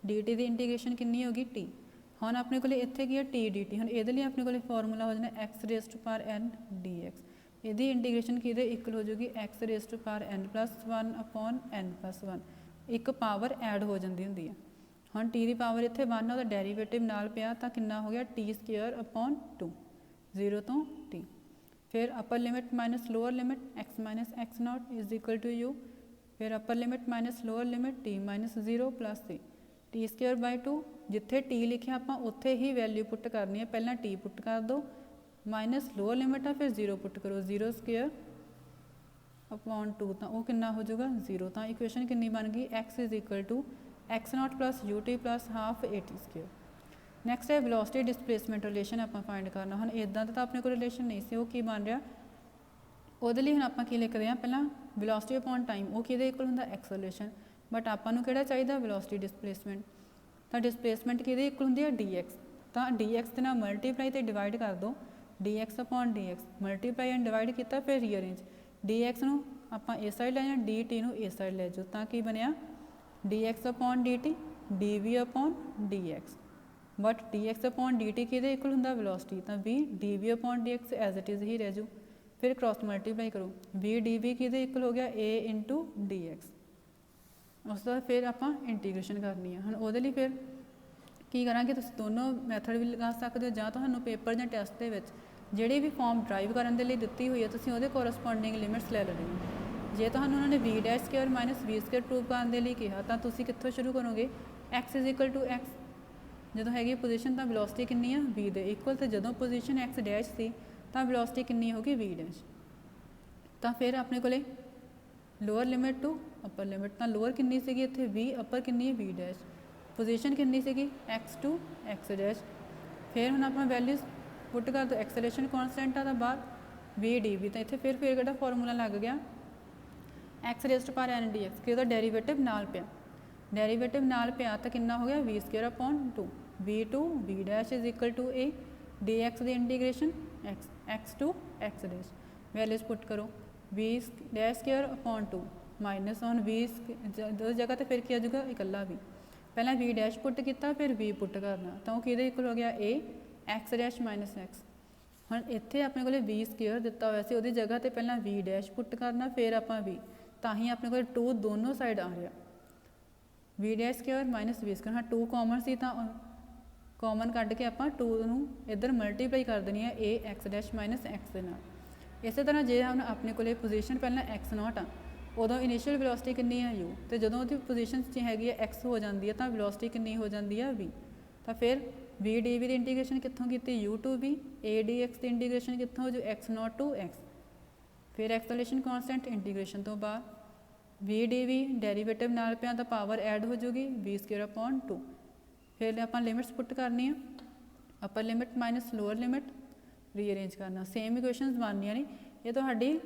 dt the integration ਕਿੰਨੀ ਹੋ ਗਈ t। ਹੁਣ ਆਪਣੇ ਕੋਲੇ ਇੱਥੇ ਕੀ ਹੈ t dt। ਹੁਣ ਇਹਦੇ ਲਈ ਆਪਣੇ ਕੋਲੇ ਫਾਰਮੂਲਾ ਹੋ ਜਾਣਾ x raise to power n dx। ਇਹਦੀ ਇੰਟੀਗ੍ਰੇਸ਼ਨ ਕਿਹਦੇ ਇਕੁਅਲ ਹੋ ਜਾਊਗੀ x raise to power n plus 1 upon n plus 1, ਇੱਕ ਪਾਵਰ ਐਡ ਹੋ ਜਾਂਦੀ ਹੁੰਦੀ ਹੈ। ਹੁਣ t ਦੀ ਪਾਵਰ ਇੱਥੇ 1 ਉਹਦਾ ਡੈਰੀਵੇਟਿਵ ਨਾਲ ਪਿਆ ਤਾਂ ਕਿੰਨਾ ਹੋ ਗਿਆ t ਸਕੁਅਰ upon 2, 0 ਤੋਂ t। ਫਿਰ upper limit minus lower limit x minus x0 is equal to u। ਫਿਰ upper limit minus lower limit t minus 0 plus t square by 2। ਜਿੱਥੇ t ਲਿਖਿਆ ਆਪਾਂ ਉੱਥੇ ਹੀ ਵੈਲਿਊ ਪੁੱਟ ਕਰਨੀ ਹੈ, ਪਹਿਲਾਂ t ਪੁੱਟ ਕਰ ਦਿਓ, ਮਾਈਨਸ ਲੋਅਰ ਲਿਮਿਟ ਆ ਫਿਰ 0 ਪੁੱਟ ਕਰੋ, 0 ਸਕੁਅਰ ਅਪੋਨ 2 ਤਾਂ ਉਹ ਕਿੰਨਾ ਹੋ ਜਾਊਗਾ 0। ਤਾਂ ਇਕੁਏਸ਼ਨ ਕਿੰਨੀ ਬਣ ਗਈ x is equal to x0 plus ut plus half at square. Next ਹੈ ਵੈਲੋਸਿਟੀ ਡਿਸਪਲੇਸਮੈਂਟ ਰਿਲੇਸ਼ਨ ਆਪਾਂ ਫਾਈਂਡ ਕਰਨਾ। ਹੁਣ ਇੱਦਾਂ ਦਾ ਤਾਂ ਆਪਣੇ ਕੋਲ ਰਿਲੇਸ਼ਨ ਨਹੀਂ ਸੀ, ਉਹ ਕੀ ਬਣ ਰਿਹਾ ਉਹਦੇ ਲਈ ਹੁਣ ਆਪਾਂ ਕੀ ਲਿਖਦੇ ਹਾਂ, ਪਹਿਲਾਂ ਵੈਲੋਸਿਟੀ ਅਪੋਨ ਟਾਈਮ, ਉਹ ਕਿਹਦੇ ਇਕੁਅਲ ਹੁੰਦਾ ਐਕਸਲਰੇਸ਼ਨ। ਬਟ ਆਪਾਂ ਨੂੰ ਕਿਹੜਾ ਚਾਹੀਦਾ ਵੈਲੋਸਿਟੀ ਡਿਸਪਲੇਸਮੈਂਟ, ਤਾਂ ਡਿਸਪਲੇਸਮੈਂਟ ਕਿਹਦੇ ਇਕੁਅਲ ਹੁੰਦੀ ਹੈ dx। ਤਾਂ dx ਦੇ ਨਾਲ ਮਲਟੀਪਲਾਈ ਤੇ ਡਿਵਾਈਡ ਕਰ ਦਿਓ, dx upon dx, multiply and divide ਕੀਤਾ ਫਿਰ ਰੀਅਰੇਂਜ। dx ਨੂੰ ਆਪਾਂ ਇਸ ਸਾਈਡ ਲੈ ਜਾਣਾ, dt ਨੂੰ ਇਸ ਸਾਈਡ ਲੈ ਜਾਓ, ਤਾਂ ਕੀ ਬਣਿਆ dx upon dt dv upon dx। But dx upon dt ਕਿਹਦੇ ਇਕੁਅਲ ਹੁੰਦਾ ਵੈਲੋਸਿਟੀ, ਤਾਂ v dv upon dx as it is ਹੀ ਰਹਿ ਜੂ। ਫਿਰ ਕ੍ਰੋਸ ਮਲਟੀਪਲਾਈ ਕਰੋ, v dv ਕਿਹਦੇ ਇਕੁਅਲ ਹੋ ਗਿਆ a ਇੰਟੂ dx। ਉਸ ਤੋਂ ਬਾਅਦ ਫਿਰ ਆਪਾਂ ਇੰਟੀਗ੍ਰੇਸ਼ਨ ਕਰਨੀ ਹੈ। ਹੁਣ ਉਹਦੇ ਲਈ ਫਿਰ ਕੀ ਕਰਾਂਗੇ, ਤੁਸੀਂ ਦੋਨੋਂ ਮੈਥਡ ਵੀ ਲਗਾ ਸਕਦੇ ਹੋ, ਜਾਂ ਤੁਹਾਨੂੰ ਪੇਪਰ ਜਾਂ ਟੈਸਟ ਦੇ ਵਿੱਚ ਜਿਹੜੀ ਵੀ ਫਾਰਮ ਡਰਾਈਵ ਕਰਨ ਦੇ ਲਈ ਦਿੱਤੀ ਹੋਈ ਹੈ ਤੁਸੀਂ ਉਹਦੇ ਕੋਰਸਪੋਂਡਿੰਗ ਲਿਮਿਟਸ ਲੈ ਲੈਣੀ। ਜੇ ਤੁਹਾਨੂੰ ਉਹਨਾਂ ਨੇ v dash square minus v square prove ਕਰਨ ਦੇ ਲਈ ਕਿਹਾ ਤਾਂ ਤੁਸੀਂ ਕਿੱਥੋਂ ਸ਼ੁਰੂ ਕਰੋਗੇ, x is equal to x ਜਦੋਂ ਹੈਗੀ ਪੋਜੀਸ਼ਨ ਤਾਂ ਵੈਲੋਸਿਟੀ ਕਿੰਨੀ ਆ v ਦੇ ਇਕੁਅਲ, ਤੇ ਜਦੋਂ ਪੋਜੀਸ਼ਨ x ਡੈਸ਼ ਸੀ ਤਾਂ ਵੈਲੋਸਿਟੀ ਕਿੰਨੀ ਹੋਗੀ v ਡੈਸ਼। ਤਾਂ ਫਿਰ ਆਪਣੇ ਕੋਲੇ lower limit to upper limit, ਤਾਂ ਲੋਅਰ ਕਿੰਨੀ ਸੀਗੀ ਇੱਥੇ v, ਅਪਰ ਕਿੰਨੀ ਹੈ v ਡੈਸ਼, ਪੋਜੀਸ਼ਨ ਕਿੰਨੀ ਸੀਗੀ x ਟੂ x ਡੈਸ਼। ਫਿਰ ਹੁਣ ਆਪਾਂ ਵੈਲਿਊਜ਼ ਪੁੱਟ ਕਰ ਦਿਓ, ਐਕਸਲਰੇਸ਼ਨ ਕੌਨਸਟੈਂਟ ਆ ਤਾਂ ਬਾਅਦ v dv, ਤਾਂ ਇੱਥੇ ਫਿਰ ਕਿਹੜਾ ਫਾਰਮੂਲਾ ਲੱਗ ਗਿਆ x raise to power n dx, ਕਿ ਉਹਦਾ ਡੈਰੀਵੇਟਿਵ ਨਾਲ ਪਿਆ, ਡੈਰੀਵੇਟਿਵ ਨਾਲ ਪਿਆ ਤਾਂ ਕਿੰਨਾ ਹੋ ਗਿਆ v square upon 2, v2 v dash is equal to a, dx ਦੀ integration x to x dash, values put ਕਰੋ v dash square upon 2 minus ਹੁਣ v ਦੋ ਜਗ੍ਹਾ ਤੇ ਫਿਰ ਕੀ ਆ ਜਾਊਗਾ ਇਕੱਲਾ v, ਪਹਿਲਾਂ v ਡੈਸ਼ ਪੁੱਟ ਕੀਤਾ ਫਿਰ v ਪੁੱਟ ਕਰਨਾ, ਤਾਂ ਉਹ ਕਿਹਦੇ ਇਕੁਅਲ ਹੋ ਗਿਆ a x dash minus x। ਹੁਣ ਇੱਥੇ ਆਪਣੇ ਕੋਲੇ v ਸਕੁਅਰ ਦਿੱਤਾ ਹੋਇਆ ਸੀ, ਉਹਦੀ ਜਗ੍ਹਾ ਤੇ ਪਹਿਲਾਂ v ਡੈਸ਼ ਪੁੱਟ ਕਰਨਾ ਫਿਰ ਆਪਾਂ v, ਤਾਂ ਹੀ ਆਪਣੇ ਕੋਲ 2 ਦੋਨੋਂ ਸਾਈਡ ਆ ਰਿਹਾ, v dash square minus v square. ਹਾਂ 2 ਕਾਮਨ ਸੀ ਤਾਂ ਕਾਮਨ ਕੱਢ ਕੇ ਆਪਾਂ 2 ਨੂੰ ਇੱਧਰ ਮਲਟੀਪਲਾਈ ਕਰ ਦੇਣੀ ਹੈ a x dash minus x ਦੇ ਨਾਲ। ਇਸੇ ਤਰ੍ਹਾਂ ਜੇ ਹੁਣ ਆਪਣੇ ਕੋਲੇ ਪੋਜੀਸ਼ਨ ਪਹਿਲਾਂ x0 ਆ, ਉਦੋਂ ਇਨੀਸ਼ੀਅਲ ਵੈਲੋਸਿਟੀ ਕਿੰਨੀ ਹੈ u, ਤੇ ਜਦੋਂ ਉਹਦੀ ਪੋਜੀਸ਼ਨ 'ਚ ਹੈਗੀ ਹੈ x ਹੋ ਜਾਂਦੀ ਹੈ ਤਾਂ ਵੈਲੋਸਿਟੀ ਕਿੰਨੀ ਹੋ ਜਾਂਦੀ ਹੈ v। ਤਾਂ ਫਿਰ v dv ਦੀ ਇੰਟੀਗ੍ਰੇਸ਼ਨ ਕਿੱਥੋਂ ਕੀਤੀ u to v, a dx ਦੀ ਇੰਟੀਗ੍ਰੇਸ਼ਨ ਕਿੱਥੋਂ ਹੋ ਜੂ x0 ਟੂ x। ਫਿਰ ਐਕਸਲਰੇਸ਼ਨ ਕੌਨਸਟੈਂਟ ਇੰਟੀਗ੍ਰੇਸ਼ਨ ਤੋਂ ਬਾਅਦ v dv ਡੈਰੀਵੇਟਿਵ ਨਾਲ ਪਿਆ ਤਾਂ ਪਾਵਰ ਐਡ ਹੋ ਜੂਗੀ v ਸਕੁਅਰ ਅਪੋਨ 2। ਫਿਰ ਆਪਾਂ ਲਿਮਿਟਸ ਪੁੱਟ ਕਰਨੀ ਆ, ਅਪਰ ਲਿਮਿਟ ਮਾਈਨਸ ਲੋਅਰ ਲਿਮਿਟ, ਰੀਅਰੇਂਜ ਕਰਨਾ, ਸੇਮ ਇਕੁਏਸ਼ਨਸ ਬਣਨੀਆਂ ਨੇ। ਇਹ ਤੁਹਾਡੀ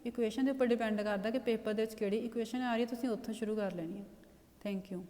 ਇਕੁਏਸ਼ਨ ਦੇ ਉੱਪਰ ਡਿਪੈਂਡ ਕਰਦਾ ਕਿ ਪੇਪਰ ਦੇ ਵਿੱਚ ਕਿਹੜੀ ਇਕੁਏਸ਼ਨ ਆ ਰਹੀ ਹੈ, ਤੁਸੀਂ ਉੱਥੋਂ ਸ਼ੁਰੂ ਕਰ ਲੈਣੀ ਹੈ। Thank you.